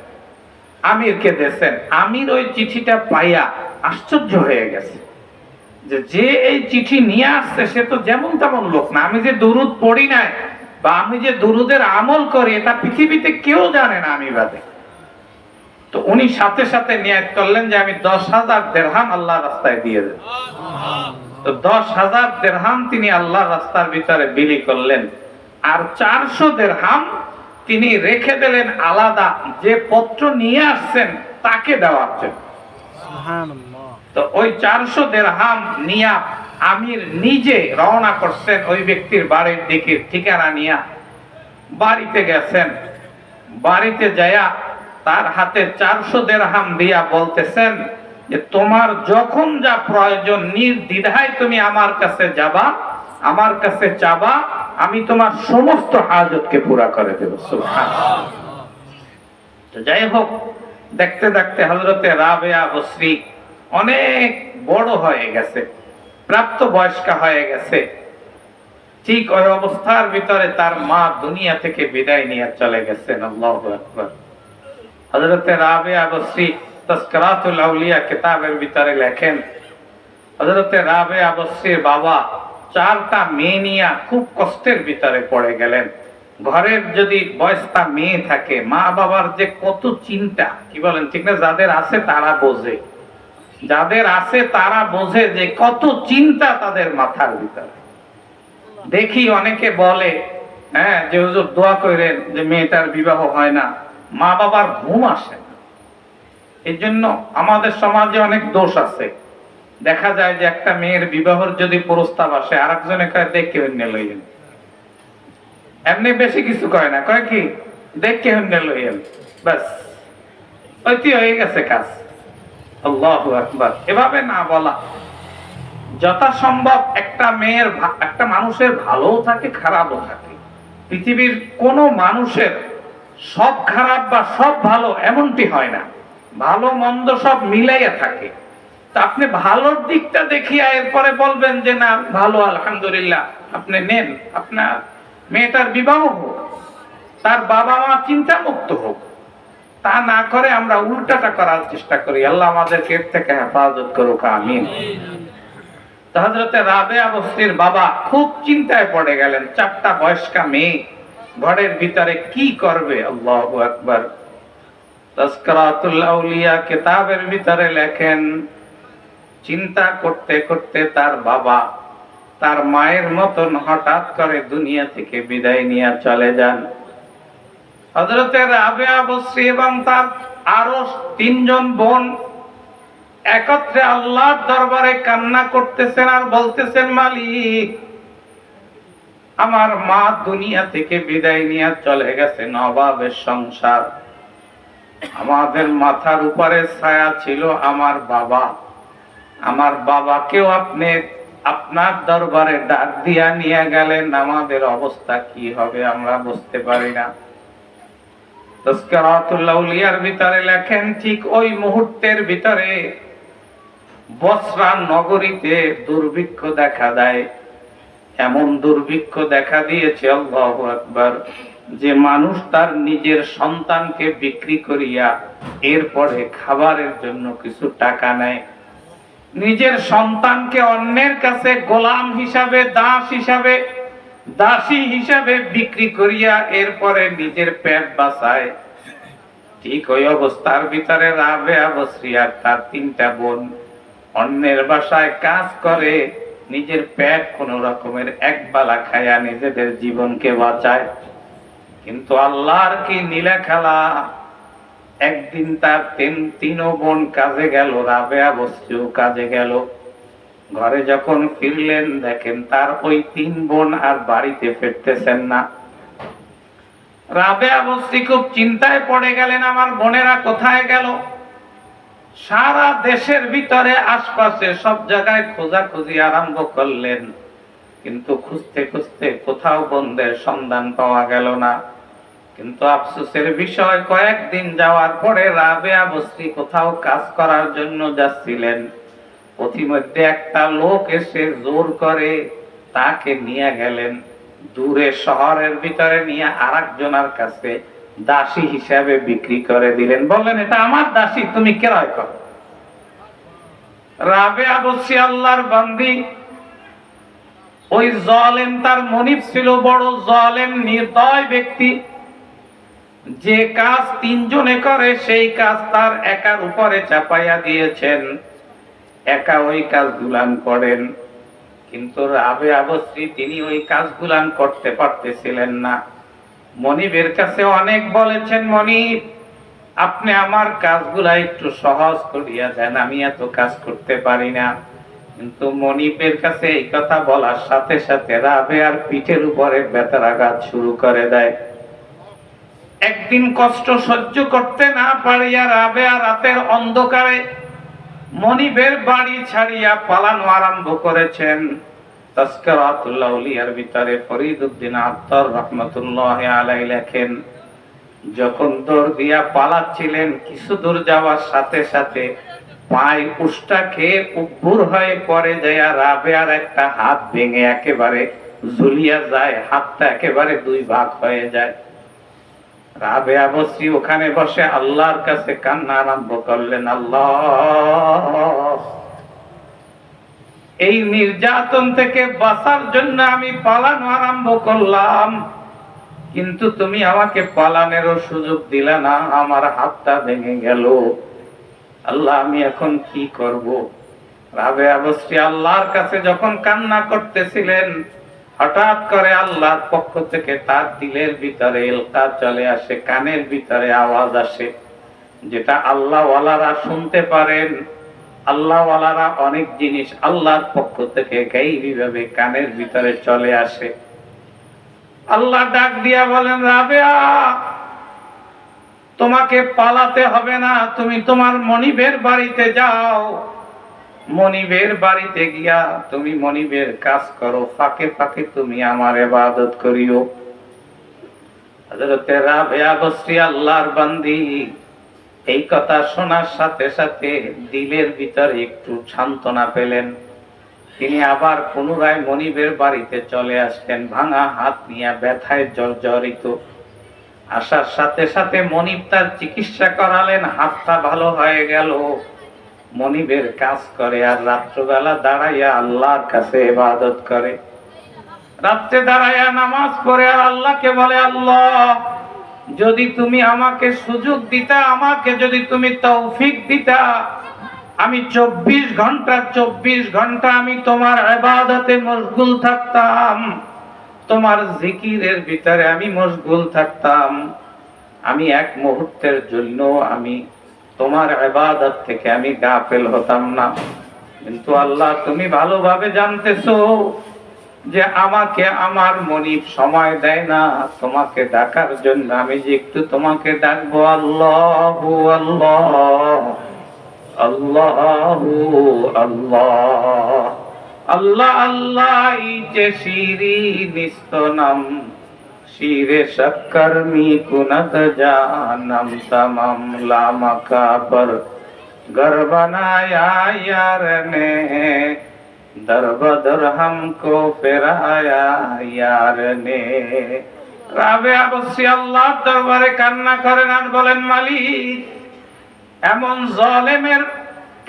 আমিরকে দিয়েছেন। আমির ওই চিঠিটা পাইয়া আশ্চর্য হয়ে গেছে যে এই চিঠি নিয়ে আসছে সে তো যেমন তেমন লোক না, আমি যে দুরূদ পড়ি নাই বা আমি যে দুরূদের আমল করি এটা পৃথিবীতে কেউ জানে না আমি বাদে। তো উনি সাথে সাথে নিয়ত করলেন যে আমি 10,000 দিরহাম আল্লাহর রাস্তায় দিয়ে দেব। তো 10,000 দিরহাম তিনি আল্লাহর রাস্তার ভিতরে বিলি করলেন, আর 400 দিরহাম তিনি রেখে দিলেন আলাদা, যে পত্র নিয়ে আসছেন তাকে দেওয়ার জন্য। তো ওই 400 দিরহাম নিয়া আমির নিজে রওনা করছেন ওই ব্যক্তির বাড়ির দিকে, ঠিকানা নিয়া বাড়িতে গেছেন। বাড়িতে যায়া তার হাতে 400 দিরহাম দিয়া বলতেছেন যে তোমার যখন যা প্রয়োজন নির্দ্বিধায় তুমি আমার কাছে যাবা, আমার কাছে চাবা, আমি তোমার সমস্ত হাজতকে পুরা করে দেব। সুবহানাল্লাহ। তো যাই হোক, দেখতে দেখতে হযরতে রাবেয়া বসরি অনেক বড় হয়ে গেছে, প্রাপ্ত বয়স্কা হয়ে গেছে। ঠিক ওই অবস্থার ভিতরে তার মা দুনিয়া থেকে বিদায় নিয়ে চলে গেছেন। আল্লাহু আকবার। হযরতে রাবেয়া বসরি তাসকিরাতুল আউলিয়া কিতাবের ভিতরে লেখেন, হযরতে রাবেয়া বসরির বাবা 4টা মেয়ে নিয়ে খুব কষ্টের ভিতরে পড়ে গেলেন। ঘরের যদি বয়স্তা মেয়ে থাকে, মা বাবার যে কত চিন্তা, কি বলেন ঠিক না? যাদের আছে তারা বোঝে, যাদের আছে তারা বোঝে যে কত চিন্তা তাদের মাথার ভিতরে। দেখি অনেকে বলে যে হুজুর দোয়া করেন যে মেয়েটার বিবাহ হয় না, মা বাবার ঘুম আসে না। এই জন্য আমাদের সমাজে অনেক দোষ আছে। দেখা যায় যে একটা মেয়ের বিবাহের যদি প্রস্তাব আসে, আরেকজনে কয় দেখে হইন লইয়েন, এমনি বেশি কিছু কয় না, কয় কি দেখে হইন লইয়েন, ব্যাস ওইটি হয়ে গেছে কাজ। আল্লাহু আকবার। এভাবে না বলা, যথাসম্ভব একটা মেয়ের একটা মানুষের ভালোও থাকে খারাপও থাকে। পৃথিবীর কোন মানুষের সব খারাপ বা সব ভালো এমনটি হয় না, ভালো মন্দ সব মিলাইয়া থাকে। তা আপনি ভালোর দিকটা দেখিয়া এরপরে বলবেন যে না ভালো আলহামদুলিল্লাহ, আপনি নেন, আপনার মেয়েটার বিবাহ হোক, তার বাবা মা চিন্তা মুক্ত হোক। তা না করে আমরা উল্টাটা করার চেষ্টা করি। আল্লাহ আমাদেরকে এর থেকে হেফাজত করুক, আমিন। হযরতে রাবেয়া বসরির বাবা খুব চিন্তায় পড়ে গেলেন। 4টা বয়স্কা মেয়ে ঘরের ভিতরে কি করবে? আল্লাহু আকবার। তাসকিরাতুল আউলিয়া কিতাবের ভিতরে লেখেন, চিন্তা করতে করতে তার বাবা তার মায়ের মতন হঠাৎ করে দুনিয়া থেকে বিদায় নিয়ে চলে যান। হযরতে রাবেয়া বসরি এবং তার আরো 3 জন বোন একত্রে আল্লাহর দরবারে কান্না করতেছেন আর বলতেছেন, মালিক, আমার মা দুনিয়া থেকে বিদায় নিয়ে চলে গেছে নবাবের সংসার। আমাদের মাথার উপরে ছায়া ছিল আমার বাবা। আমার বাবাকেও আপনি আপনার দরবারে ডাক দিয়া নিয়ে গেলেন, আমাদের অবস্থা কি হবে আমরা বুঝতে পারি না। তাযকিরাতুল আউলিয়ার ভিতরে লেখেন, ঠিক ওই মুহূর্তের ভিতরে বসরা নগরীতে দুর্ভিক্ষ দেখা দেয়। এমন দুর্ভিক্ষ দেখা দিয়েছে, আল্লাহু আকবার, যে মানুষ তার নিজের সন্তানকে বিক্রি করিয়া এরপরে খাবারের জন্য কিছু টাকা নেয়। নিজের সন্তানকে অন্যের কাছে গোলাম হিসাবে, দাস হিসাবে, দাসী হিসাবে বিক্রি করিয়া এরপরে নিজের পেট বাঁচায়। ঠিক ওই অবস্থার ভিতরে রাবেয়া বসরি আর তার 3টা বোন অন্যের বাসায় কাজ করে নিজের পেট কোন রকমের একবেলা খায়া নিজেদের জীবনকে বাঁচায়। কিন্তু আল্লাহর কি নীলা খেলা, একদিন তার 3 বোন কাজে গেল, রাবেয়া বসরিও কাজে গেল। ঘরে যখন ফিরলেন দেখেন তার ওই 3 বোন আর বাড়িতে ফিরতেছেন না। রাবেয়া বসরি খুব চিন্তায় পড়ে গেলেন, আমার বোনেরা কোথায় গেল। সারা দেশের ভিতরে আশপাশে সব জায়গায় খোঁজাখুঁজি আরম্ভ করলেন, কিন্তু খুঁজতে খুঁজতে কোথাও বোনদের সন্ধান পাওয়া গেল না। কিন্তু আফসোসের বিষয়, কয়েকদিন যাওয়ার পরে রাবেয়া বসরি কোথাও কাজ করার জন্য যাচ্ছিলেন। পথিমধ্যে একটা লোক এসে জোর করে তাকে নিয়ে গেলেন দূরে শহরের ভিতরে, নিয়ে আরেকজনের কাছে দাসী হিসাবে বিক্রি করে দিলেন। বললেন, এটা আমার দাসী, তুমি ক্রয় করো। রাবেয়া বসরি আল্লাহর বান্দি, ওই জালেম তার মনিব ছিল বড় জালেম নির্দয় ব্যক্তি। যে কাজ 3 জনে করে সেই কাজ তার একার উপরে চাপাইয়া দিয়েছেন, একা ওই কাজগুলান করেন। কিন্তু রাবেয়া বসরি তিনি ওই কাজগুলান করতে পারতেছিলেন না। মনিবের কাছে অনেক বলেছেন, মনিব আপনি আমার কাজগুলা একটু সহজ করিয়া দেন, আমি এত কাজ করতে পারি না। কিন্তু মনিবের কাছে এই কথা বলার সাথে সাথে রাবেয়ার পিঠের উপরে ব্যথাঘাত শুরু করে দেয়। একদিন কষ্ট সহ্য করতে না পারিয়া রাবেয়া রাতের অন্ধকারে মনিবের বাড়ি ছাড়িয়া পালানো আরম্ভ করেছেন। তাযকিরাতুল আউলিয়ার ভিতরে ফরিদউদ্দিন আত্তার রাহমাতুল্লাহি আলাইহি লেখেন, যখন দৌড় দিয়া পালাচ্ছিলেন, কিছু দূর যাওয়ার সাথে সাথে পায়ে উষ্টা খেয়ে উপুর হয়ে পড়ে যায়, রাবেয়ার একটা হাত ভেঙে একেবারে ঝুলিয়া যায়, হাতটা একেবারে 2 ভাগ হয়ে যায়। রাবেয়া বসরি ওখানে বসে আল্লাহর কাছে কান্না আরম্ভ করলেন, আল্লাহ, এই নির্যাতন থেকে বাঁচার জন্য আমি পালানো আরম্ভ করলাম, কিন্তু তুমি আমাকে পালানোরও সুযোগ দিলে না, আমার হাতটা ভেঙে গেল। আল্লাহ, আমি এখন কি করব? রাবেয়া বসরি আল্লাহর কাছে যখন কান্না করতেছিলেন, হঠাৎ করে আল্লাহর পক্ষ থেকে তার দিলের ভিতরে এলকা চলে আসে, কানের ভিতরে আওয়াজ আসে, যেটা আল্লাহ ওয়ালারা শুনতে পারেন। আল্লাহ ওয়ালারা অনেক জিনিস আল্লাহর পক্ষ থেকে গায়বী ভাবে কানের ভিতরে চলে আসে। আল্লাহ ডাক দিয়া বলেন, রাবেয়া, তোমাকে পালাতে হবে না, তুমি তোমার মনিবের বাড়িতে যাও। মনিবের বাড়িতে গিয়া তুমি মনিবের কাজ করো, ফাঁকে ফাঁকে তুমি আমার ইবাদত করিও। হযরতে রাবেয়া বসরি আল্লাহর বান্দি এই কথা শোনার সাথে সাথে দিলের ভিতরে একটু সান্ত্বনা পেলেন। তিনি আবার পুনরায় মনিবের বাড়িতে চলে আসলেন, ভাঙা হাত নিয়ে ব্যথায় জর্জরিত। আসার সাথে সাথে মনিব তার চিকিৎসা করালেন, হাতটা ভালো হয়ে গেল। মনিবের কাজ করে আর রাত্রবেলা দাঁড়াইয়া আল্লাহর কাছে ইবাদত করে। রাত্রে দাঁড়াইয়া নামাজ পড়ে আর আল্লাহকে বলে, আল্লাহ, যদি তুমি আমাকে সুযোগ দিতা, আমাকে যদি তুমি তৌফিক দিতা, আমি 24 ঘন্টা আমি তোমার ইবাদতে মশগুল থাকতাম, তোমার জিকিরের ভিতরে আমি মশগুল থাকতাম। আমি এক মুহূর্তের জন্য আমি তোমার ইবাদত থেকে আমি গাফেল হতাম না। কিন্তু আল্লাহ তুমি ভালোভাবে জানতেছো যে আমাকে আমার মনিব সময় দেয় না তোমাকে ডাকার জন্য। আমি যে একটু তোমাকে ডাকবো আল্লাহু আল্লাহ আল্লাহু আল্লাহ আল্লাহ আল্লাহ এই যে শিরি নিস্তনাম শিরে শক্কর মি কুনত জানম তমাম লামকা পর घर बनाया यार ने दर बदर हमको फिराया यार ने। রাবেয়া বসি আল্লাহর দরবারে কান্না করেন আর বলেন, মালিক এমন জালেমের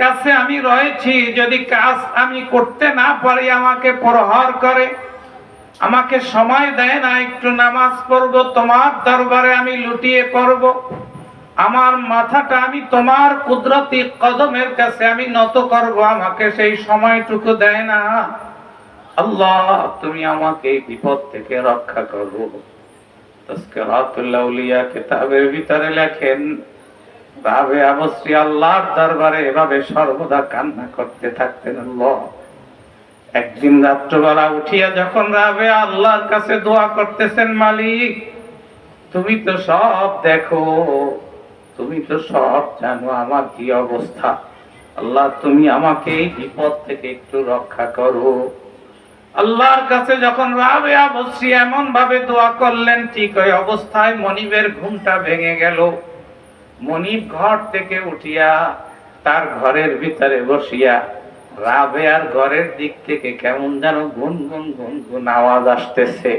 কাছে আমি রয়েছি, যদি কাজ আমি করতে না পারি আমাকে প্রহার করে, আমাকে সময় দেয় না একটু নামাজ পড়বো, তোমার দরবারে আমি লুটিয়ে পড়বো, আমার মাথাটা আমি তোমার কুদরতি কদমের কাছে আমি নত করব, আমাকে সেই সময়টুকু দেয় না। আল্লাহ তুমি আমাকে এই বিপদ থেকে রক্ষা করো। তাজকিরাতুল আউলিয়া কিতাবের ভিতরে লেখেন, রাবেয়া বসরি আল্লাহর দরবারে এভাবে সর্বদা কান্না করতে থাকতেন। আল্লাহ একদিন রাত্রবেলা উঠিয়া যখন রাবেয়া আল্লাহর কাছে দোয়া করতেছেন, মালিক তুমি তো সব দেখো, তুমি তো সব জানো আমার কি অবস্থা, আল্লাহ তুমি আমাকে এই বিপদ থেকে একটু রক্ষা করো। আল্লাহর কাছে যখন রাবেয়া বসরি এমন ভাবে দোয়া করলেন, ঠিক ওই অবস্থায় মনিবের ঘুমটা ভেঙে গেল। মনিব ঘর থেকে উঠিয়া তার ঘরের ভিতরে বসিয়া রাবেয়ার ঘরের দিক থেকে কেমন যেন গুনগুন গুনগুন আওয়াজ আসতেছে।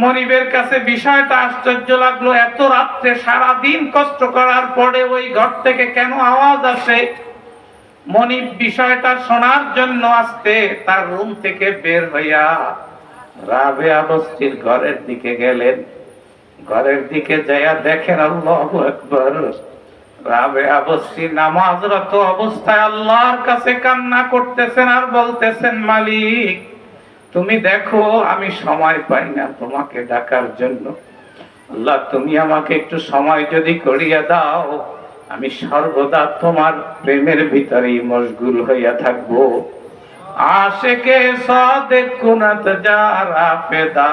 মনিবের কাছে বিষয়টা আশ্চর্য লাগলো, এত রাত্রে সারাদিন কষ্ট করার পরে ওই ঘর থেকে কেন আওয়াজ আসে? মনিব বিষয়টা শোনার জন্য আসতে তার রুম থেকে বের হইয়া রাবেয়া বস্তির ঘরের দিকে গেলেন। ঘরের দিকে যাইয়া দেখেন, আল্লাহু আকবার, রাবেয়া বস্তি নামাজরত অবস্থায় আল্লাহর কাছে কান্না করতেছেন আর বলতেছেন, মালিক তুমি দেখো আমি সময় পাই না তোমাকে ডাকার জন্য, আল্লাহ তুমি আমাকে একটু সময় যদি করিয়া দাও, আমি সর্বদা তোমার প্রেমের ভিতরেই মশগুল হইয়া থাকবো। আশিকে সাদেক কুনত যারা ফেদা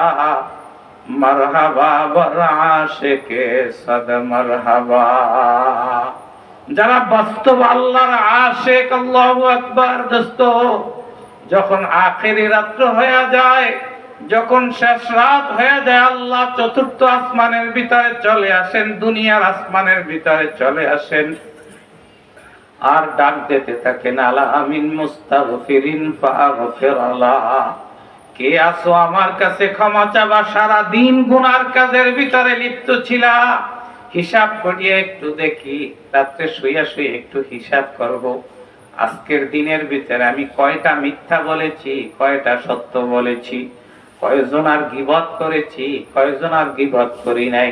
মারহাবা বর আশিকে সাদ মারহাবা। যারা বাস্তব আল্লাহর আশিক, আল্লাহু আকবার, দোস্ত যখন আখেরি রাত্র হয়ে যায়, যখন শেষ রাত হয়ে যায়, আল্লাহ চতুর্থ আসমানের ভিতরে চলে আসেন, দুনিয়ার আসমানের ভিতরে চলে আসেন আর ডাক দিতে থাকেন, আলা আমিন মুস্তাগফিরিন ফাগফির আলাহ, কে আসো আমার কাছে ক্ষমা চাবা, সারা দিন গুনার কাজের ভিতরে লিপ্ত ছিলা, হিসাব করিয়ে একটু দেখি, রাত্রে শুইয়া শুয়ে একটু হিসাব করব, আজকের দিনের ভিতরে আমি কয়টা মিথ্যা বলেছি, কয়টা সত্য বলেছি, কয়জন আর গীবত করেছি, কয়জন আর গীবত করি নাই,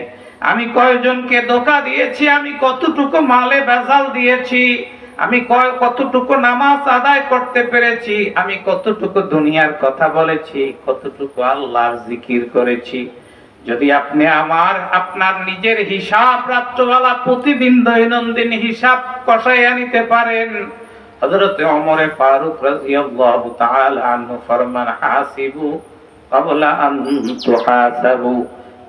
আমি কয়জনকে ধোঁকা দিয়েছি, আমি কতটুকু মালে ভেজাল দিয়েছি, আমি কতটুকু নামাজ আদায় করতে পেরেছি, আমি কতটুকু দুনিয়ার কথা বলেছি, কতটুকু আল্লাহর জিকির করেছি। যদি আপনি আপনার নিজের হিসাব রাত্রবেলা প্রতিদিন দৈনন্দিন হিসাব কষাইয়া নিতে পারেন, হযরত ওমর ফারুক রাদিয়াল্লাহু তাআলা আনহু ফরমান, হাসিবু ক্বাবলা আন তুহাসাবু,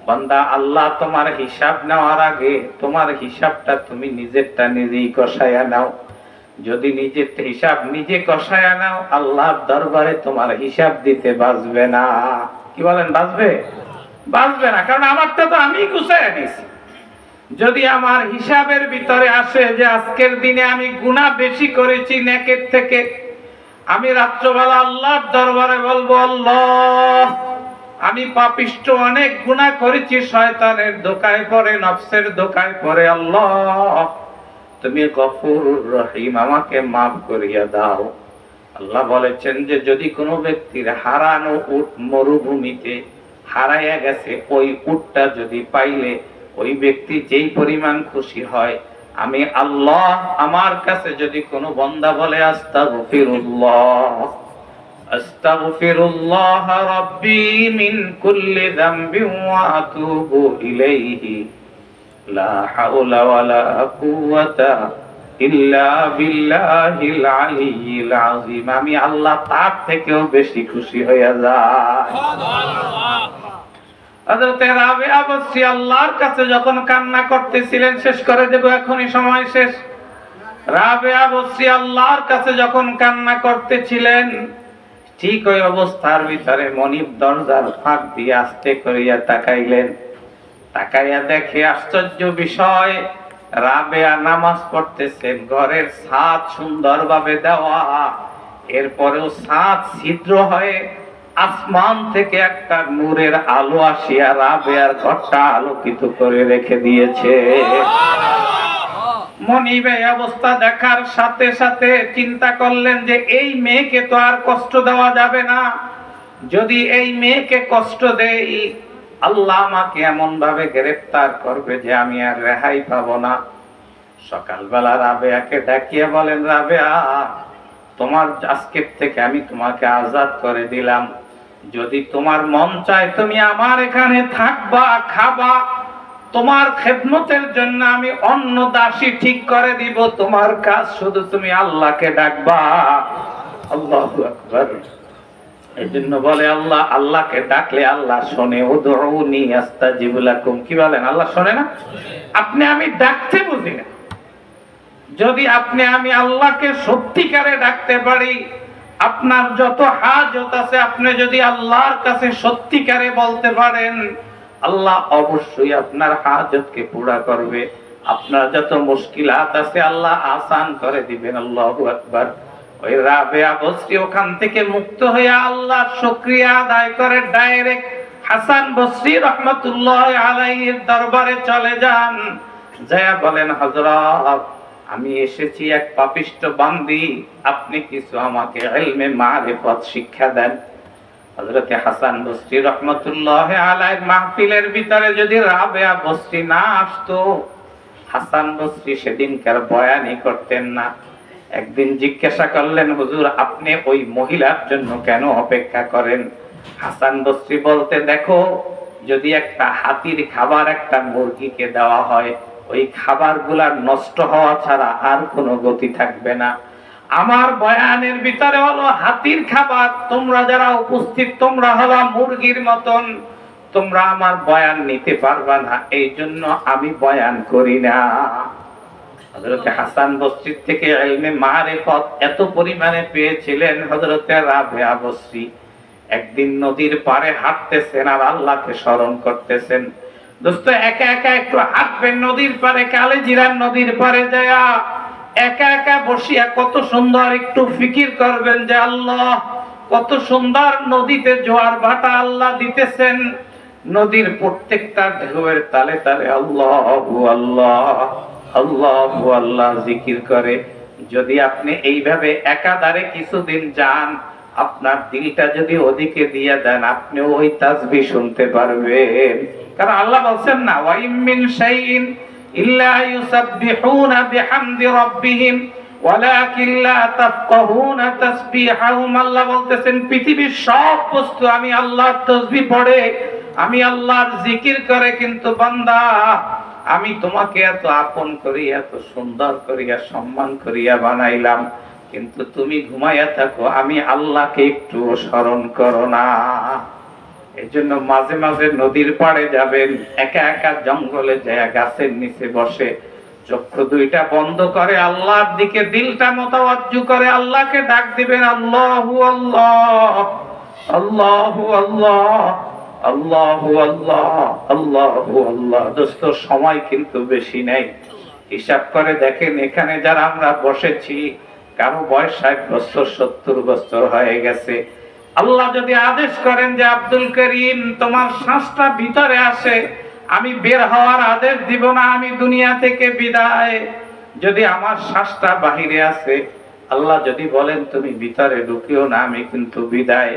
বান্দা আল্লাহ তোমার হিসাব নেওয়ার আগে তোমার হিসাবটা তুমি নিজেরটা নিজেই কষাইয়া নাও। যদি নিজের হিসাব নিজে কষাইয়া নাও, আল্লাহর দরবারে তোমার হিসাব দিতে বাঁচবে না। কি বলেন, বাঁচবে? বাঁচবে না, কারণ আমারটা তো আমি গুছাইয়া নিছি। যদি আমার হিসাবের ভিতরে আসে যে আজকের দিনে আমি গুনাহ বেশি করেছি নেকের থেকে, আমি রাত্রবেলা আল্লাহর দরবারে বলবো, আল্লাহ আমি পাপিষ্ঠ, অনেক গুনাহ করেছি, শয়তানের ধোঁকায় পড়ে, নফসের ধোঁকায় পড়ে, আল্লাহ তুমি গফুরুর রহিম, আমাকে মাফ করিয়া দাও। আল্লাহ বলেছেন যে যদি কোনো ব্যক্তির হারানো উট মরুভূমিতে হারাইয়া গেছে, ওই উটটা যদি পাইলে ওই ব্যক্তি যেই পরিমাণ খুশি হয়, আমি আল্লাহ আমার কাছে যদি কোনো বান্দা বলে আস্তাগফিরুল্লাহ আস্তাগফিরুল্লাহ রাব্বি মিন কুল্লি যামবিন ওয়া আতুবু ইলাইহি, লা হাওলা ওয়ালা কুওয়াতা ইল্লা বিল্লাহিল আলিয়্যিল আযীম, আমি আল্লাহ তার থেকেও বেশি খুশি হয়ে যাই। হযরত রাবিয়া বসরি আল্লাহর কাছে যখন কান্না করতেছিলেন, শেষ করে দেব এখনই সময় শেষ। রাবিয়া বসরি আল্লাহর কাছে যখন কান্না করতেছিলেন, ঠিক ওই অবস্থার ভিতরে মনিব দরজার ফাঁক দিয়ে আস্তে করিয়া তাকাইলেন। তাকাইয়া দেখে আশ্চর্য বিষয়, রাবেয়া নামাজ পড়তেছেন, ঘরের ছাদ সুন্দরভাবে দেওয়া, এরপরেও ছাদ ছিদ্র হয়ে আসমান থেকে একটা নূরের আলো আসিয়া রাবেয়ার ঘরটা আলোকিত করে রেখে দিয়েছে। মনিব এই অবস্থা দেখার সাথে সাথে চিন্তা করলেন যে এই মেয়েকে তো আর কষ্ট দেওয়া যাবে না, যদি এই মেয়েকে কষ্ট দেই আল্লাহ আমাকে এমন ভাবে গ্রেফতার করবে যে আমি আর রেহাই পাবো না। সকালবেলা রাবেয়াকে ডাকিয়ে বলেন, রাবেয়া, তোমার আজকের থেকে আমি তোমাকে আজাদ করে দিলাম, যদি তোমার মন চায় তুমি আমার এখানে থাকবা, খাবা, তোমার খেদমতের জন্য আমি অন্য দাসী ঠিক করে দিব, তোমার কাজ শুধু তুমি আল্লাহকে ডাকবা। আল্লাহু আকবার। এই জন্য বলে আল্লাহ, আল্লাহকে ডাকলে আল্লাহ শোনে। উদউনি আস্তাজিব লাকুম, কি বলেন? আল্লাহ শোনে না? আপনি আমি ডাকতে বুঝি না, যদি আপনি আমি আল্লাহকে সত্যিকারে ডাকতে পারি, আপনার যত হাজত আছে আপনি যদি আল্লাহর কাছে সত্যিকারে বলতে পারেন, আল্লাহ অবশ্যই আপনার হাজতকে পুরা করবে। আপনার যত মুশকিলাত আছে আল্লাহ আসান করে দিবেন। আল্লাহু আকবার। ওই রাবেয়া বসরি ওখান থেকে মুক্ত হয়ে আল্লাহর শুকরিয়া আদায় করে ডাইরেক্ট হাসান বসরি রাহমাতুল্লাহ আলাইহির দরবারে চলে যান। যায়া বলেন, হযরত, আমি এসেছি এক পাপিষ্ঠ বান্দি, আপনি কিছু আমাকে ইলমে মারিফত শিক্ষা দেন। হযরত হাসান বসরি রাহমাতুল্লাহ আলাইহির মাহফিলের ভিতরে যদি রাবেয়া বসরি না আসতো, হাসান বসরি সেদিনকার বয়ানই করতেন না। একদিন জিজ্ঞাসা করলেন, হুজুর, আপনি ওই মহিলার জন্য কেন অপেক্ষা করেন? হাসান বসরি বলতে, দেখো, যদি একটা হাতির খাবার একটা মুরগিকে দেওয়া হয়, ওই খাবারগুলা নষ্ট হওয়া ছাড়া আর কোনো গতি থাকবে না। আমার বয়ানের ভিতরে হলো হাতির খাবার, তোমরা যারা উপস্থিত তোমরা হলো মুরগির মতন, তোমরা আমার বয়ান নিতে পারবা না, এই জন্য আমি বয়ান করি না। হযরত হাসান বসরি থেকে ইলমে মারিফত এত পরিমাণে পেয়েছিলেন হযরত রাবেয়া বসরি। একদিন নদীর পাড়ে হাঁটতেছেন আর আল্লাহকে স্মরণ করতেছেন। দোস্ত, একা একা একটু হাঁটবেন নদীর পাড়ে, কালিজিরার নদীর পাড়ে যায়া একা একা বসিয়া কত সুন্দর একটু ফিকির করবেন যে আল্লাহ, কত সুন্দর নদীতে জোয়ার ভাটা আল্লাহ দিতেছেন, নদীর প্রত্যেকটা ঢেউয়ের তালে তালে আল্লাহু আল্লাহ আল্লাহু আল্লাহ জিকির করে। যদি আপনি এইভাবে একাধারে কিছুদিন যান, আপনার দিলটা যদি ওদিকে দিয়ে দেন, আপনি ওই তাসবিহ শুনতে পারবেন। কারণ আল্লাহ বলছেন না, ওয়া ইম মিন শাইইন ইল্লা ইউসাব্বিহুনা বিহামদি রাব্বিহিম ওয়ালাকিন লা তাফকাহুনা তাসবিহাহুম। আল্লাহ বলতেছেন, পৃথিবীর সব বস্তু আমি আল্লাহর তাসবিহ পড়ে, আমি আল্লাহর জিকির করে, কিন্তু বান্দা, আমি তোমাকে এত আপন করিয়া, এত সুন্দর করিয়া, সম্মান করিয়া বানাইলাম, কিন্তু তুমি ঘুমাইয়া থাকো, আমি আল্লাহকে একটু স্মরণ করো না। এই জন্য মাঝে মাঝে নদীর পাড়ে যাবেন, একা একা জঙ্গলে যায় গাছের নিচে বসে চক্ষু দুইটা বন্ধ করে আল্লাহর দিকে দিলটা মোতাওয়াজ্জু করে আল্লাহকে ডাক দিবেন, আল্লাহু আল্লাহ আল্লাহু আল্লাহ আল্লাহু আল্লাহ আল্লাহু আল্লাহ। দোস্ত, সময় কিন্তু বেশি নেই। হিসাব করে দেখেন, এখানে যারা আমরা বসেছি, কারো বয়স 60 বছর 70 বছর হয়ে গেছে। আল্লাহ যদি আদেশ করেন যে আব্দুল করিম, তোমার শ্বাসটা ভিতরে আসে, আমি বের হওয়ার আদেশ দিব না, আমি দুনিয়া থেকে বিদায়। যদি আমার শ্বাসটা বাহিরে আছে, আল্লাহ যদি বলেন তুমি ভিতরে ঢুকিও না, আমি কিন্তু বিদায়।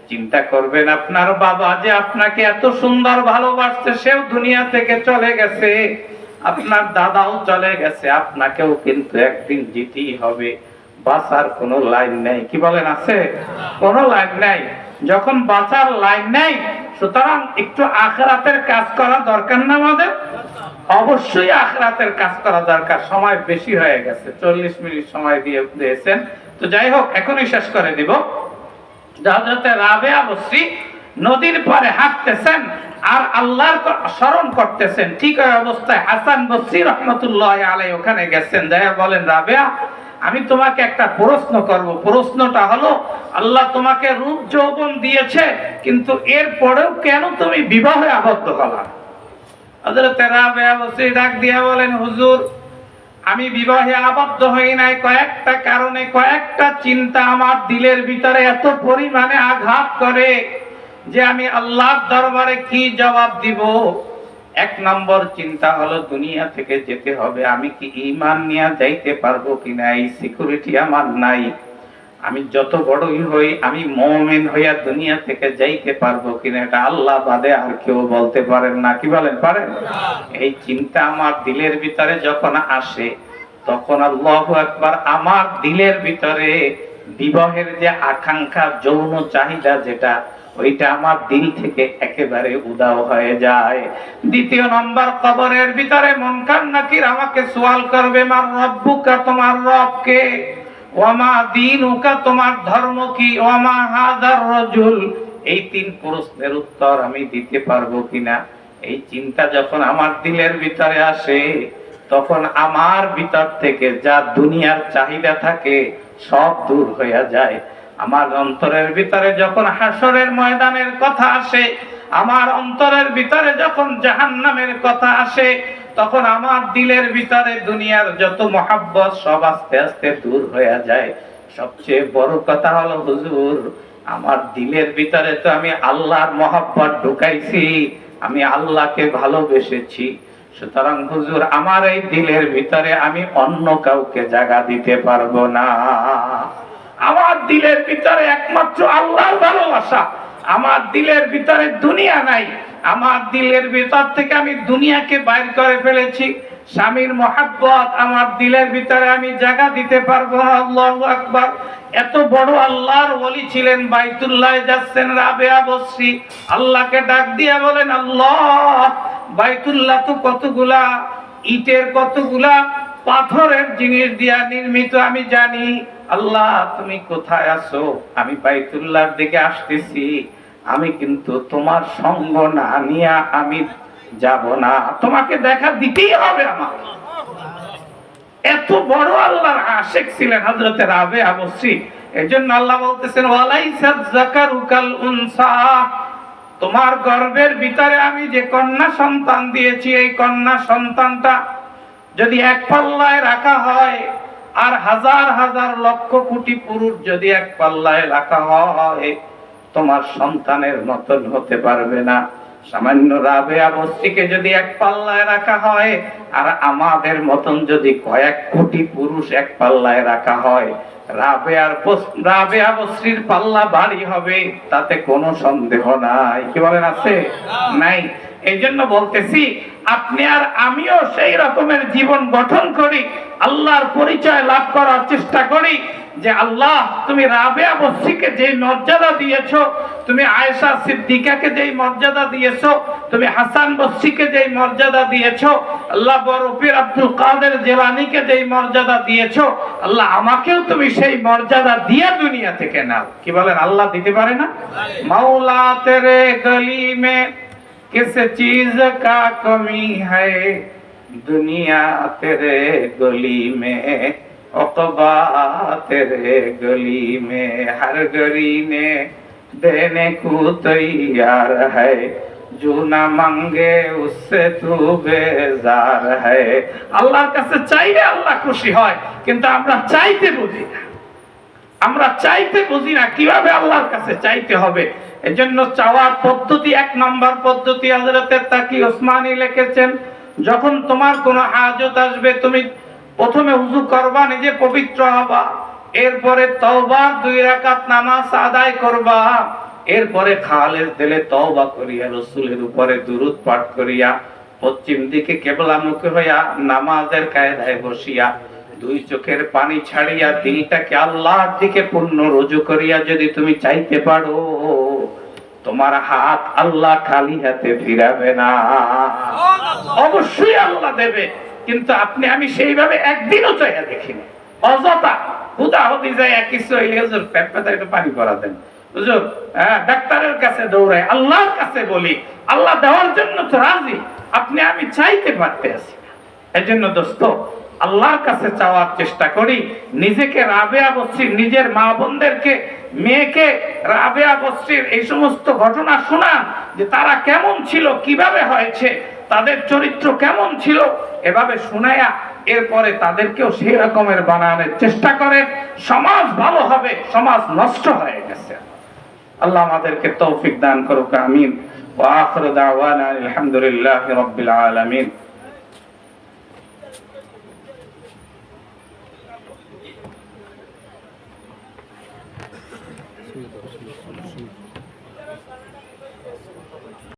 চিন্তা করবেন, আপনার বাবা যে আপনাকে এত সুন্দর ভালোবাসছে, সেও দুনিয়া থেকে চলে গেছে, আপনার দাদাও চলে গেছে, আপনাকেও কিন্তু একদিন যেতেই হবে। বাঁচার কোনো লাইন নাই। কি বলেন, আছে? কোনো লাইন নাই। যখন বাঁচার লাইন নাই, সুতরাং একটু আখিরাতের কাজ করা দরকার না আমাদের? অবশ্যই আখিরাতের কাজ করা দরকার। সময় বেশি হয়ে গেছে, 40 মিনিট সময় দিয়েছেন। তো যাই হোক, এখনই শেষ করে দিব। হযরতে রাবেয়া বসরি নদীর পাড়ে হাঁটতেছেন আর আল্লাহর স্মরণ করতেছেন। ঠিক ওই অবস্থায় হাসান বসরি রহমতুল্লাহ আলাইহি ওখানে গেছেন, যাইয়া বলেন, রাবেয়া, আমি তোমাকে একটা প্রশ্ন করব। প্রশ্নটা হলো, আল্লাহ তোমাকে রূপ যৌবন দিয়েছে, কিন্তু এর পরেও কেন তুমি বিবাহে আবদ্ধ হলা? হযরত রাবেয়া বসরি ডাক দিয়া বলেন, হুজুর, আমি বিবাহে আবদ্ধ হই নাই কয়েকটা কারণে। কয়েকটা চিন্তা আমার দিলের ভিতরে এত পরিমাণে আঘাত করে যে আমি আল্লাহর দরবারে কি জবাব দিব। এক নম্বর চিন্তা হলো, দুনিয়া থেকে যেতে হবে, আমি কি ঈমান নিয়ে যাইতে পারবো কিনা, এই সিকিউরিটি আমার নাই। আমি যত বড়ই হই, আমি মুমিন হইয়া দুনিয়া থেকে যাইতে পারবো কিনা, এটা আল্লাহ বাদে আর কেউ বলতে পারেন না। কি বলেন, পারেন? এই চিন্তা আমার দিলের ভিতরে যখন আসে, তখন আল্লাহু আকবার, আমার দিলের ভিতরে বিবাহের যে আকাঙ্ক্ষা, যৌন চাহিদা যেটা, ওইটা আমার দিল থেকে একেবারে উদাও হয়ে যায়। দ্বিতীয় নম্বর, কবরের ভিতরে মুনকার নাকির আমাকে সওয়াল করবে, মার রব্বুকা, তোমার রব কে, ওয়ামা দীনুকা, তোমার ধর্ম কি, ওয়ামা হাদার রাজুল। এই তিন প্রশ্নের উত্তর আমি দিতে পারবো কিনা, এই চিন্তা যখন আমার দিলের ভিতরে আসে, তখন আমার ভিতর থেকে যা দুনিয়ার চাহিদা থাকে সব দূর হয়ে যায়। আমার অন্তরের ভিতরে যখন হাসরের ময়দানের কথা আসে, আমার অন্তরের ভিতরে যখন জাহান্নামের কথা আসে, তখন আমার দিলের ভিতরে দুনিয়ার যত মহাব্বত সব আস্তে আস্তে দূর হয়ে যায়। সবচেয়ে বড় কথা হলো, হুজুর, আমার দিলের ভিতরে তো আমি আল্লাহর মহাব্বত ঢুকাইছি, আমি আল্লাহকে ভালোবেসেছি। সুতরাং হুজুর, আমার এই দিলের ভিতরে আমি অন্য কাউকে জায়গা দিতে পারবো না। আমার দিলের ভিতরে একমাত্র আল্লাহর ভালোবাসা। আমার দিলের ভিতরে দুনিয়া নাই। আমার দিলের ভিতর থেকে আমি দুনিয়াকে বাইর করে ফেলেছি। স্বামীর মহাব্বত আমার দিলের ভিতরে আমি জায়গা দিতে পারবো না। আল্লাহু আকবার। এত বড় আল্লাহর ওলি ছিলেন, বাইতুল্লাহ যাচ্ছেন রাবেয়া বসরি, আল্লাহকে ডাক দিয়া বলেন, আল্লাহ, বাইতুল্লাহ তো কতগুলা ইটের, কতগুলা পাথরের জিনিস দিয়া নির্মিত, আমি জানি। আল্লাহ, তুমি কোথায় আছো? আমি বাইতুল্লাহর দিকে আসতেছি, আমি কিন্তু তোমার সঙ্গ না নিয়া আমি যাব না, তোমাকে দেখা দিতেই হবে আমার। এত বড় আল্লাহর আশিক ছিলেন হযরতে রাবেয়া বসরি। এজন্য আল্লাহ বলতেছেন, ওয়ালাইসাত যাকারু কাল উনসা, তোমার গর্ভের ভিতরে আমি যে কন্যা সন্তান দিয়েছি, এই কন্যা সন্তানটা যদি এক পাল্লায় রাখা হয়, আর হাজার হাজার লক্ষ কোটি পুরুষ যদি এক পাল্লায় রাখা হয়, তোমার সন্তানের মতন হতে পারবে না। সামান্য রাবেয়া বসরিকে যদি এক পাল্লায় রাখা হয়, আর আমাদের মতন যদি কয়েক কোটি পুরুষ এক পাল্লায় রাখা হয়, রাবেয়া বসরির পাল্লা ভারী হবে, তাতে কোনো সন্দেহ নাই। কি বলেন, আছে? নাই। এই জন্য বলতেছি, আপনি আর আমিও সেই রকমের জীবন গঠন করি, আল্লাহর পরিচয় লাভ করার চেষ্টা করি যে আল্লাহ, তুমি রাবেয়া বসরিকে যে মর্যাদা দিয়েছো, তুমি আয়েশা সিদ্দিকাকে যেই মর্যাদা দিয়েছো, তুমি হাসান বসরিকে যেই মর্যাদা দিয়েছো, আল্লাহ বড় পীর আব্দুল কাদের জিলানীকে যেই মর্যাদা দিয়েছো, আল্লাহ আমাকেও তুমি সেই মর্যাদা দিয়ে দুনিয়া থেকে নাও। কি বলেন, আল্লাহ দিতে পারে না? মাওলা তেরে গলি মে किस चीज का कमी है, दुनिया तेरे गली में, उक़बा तेरे गली में, हर गली ने देने को तैयार है, जो ना मांगे उससे तू बेजार है। আল্লাহর কাছে চাইলে আল্লাহ খুশি হয়, কিন্তু আমরা চাইতে বুঝি না। আমরা চাইতে বুঝি না কিভাবে আল্লাহর কাছে চাইতে হবে। এজন্য চাওয়ার পদ্ধতি, এক নম্বর পদ্ধতি হযরতে তাকি ওসমানী লিখেছেন, যখন তোমার কোনো হাজত আসবে, তুমি প্রথমে ওযু করবা, নিজে পবিত্র হবা, এরপরে তওবার 2 রাকাত নামাজ আদায় করবা, এরপরে খালেস দিলে তওবা করিয়া রাসূলের উপরে দুরূদ পাঠ করিয়া পশ্চিম দিকে কিবলামুখী হইয়া নামাজের কায়দায় বসিয়া 2 চোখের পানি ছাড়িয়া দিলটাকে আল্লাহর দিকে পূর্ণ রুজু করিয়া যদি তুমি চাইতে পারো, তোমার হাত আল্লাহ খালি হাতে ফিরাবে না। অবশ্যই আল্লাহ দেবে, কিন্তু আপনি আমি সেইভাবে একদিনও চাইয়া দেখিনি। অযথা হুদাহুদি যায় কিছু হইলে হুজুর পেট পেতে একটু পানি করা দেন, হুজুর ডাক্তারের কাছে দৌড়াই, আল্লাহর কাছে বলি, আল্লাহ দেওয়ার জন্য তো রাজি, আপনি আমি চাইতে পারতে আছি না। এই জন্য দোস্ত, আল্লাহর কাছে চাওয়ার চেষ্টা করি। নিজেকে রাবেয়া বস্তির, নিজের মা বোনদেরকে, মেয়েকে রাবেয়া বস্তির এই সমস্ত ঘটনা শোনান, যে তারা কেমন ছিল, কিভাবে হয়েছে, তাদের চরিত্র কেমন ছিল, এভাবে শুনাইয়া এরপরে তাদেরকেও সেই রকমের বানানোর চেষ্টা করেন। সমাজ ভালো হবে, সমাজ নষ্ট হয়ে গেছে। আল্লাহ আমাদেরকে তৌফিক দান করুক, আমিন। ওয়া আখিরু দাওয়ানা আলহামদুলিল্লাহি রাব্বিল আলামিন।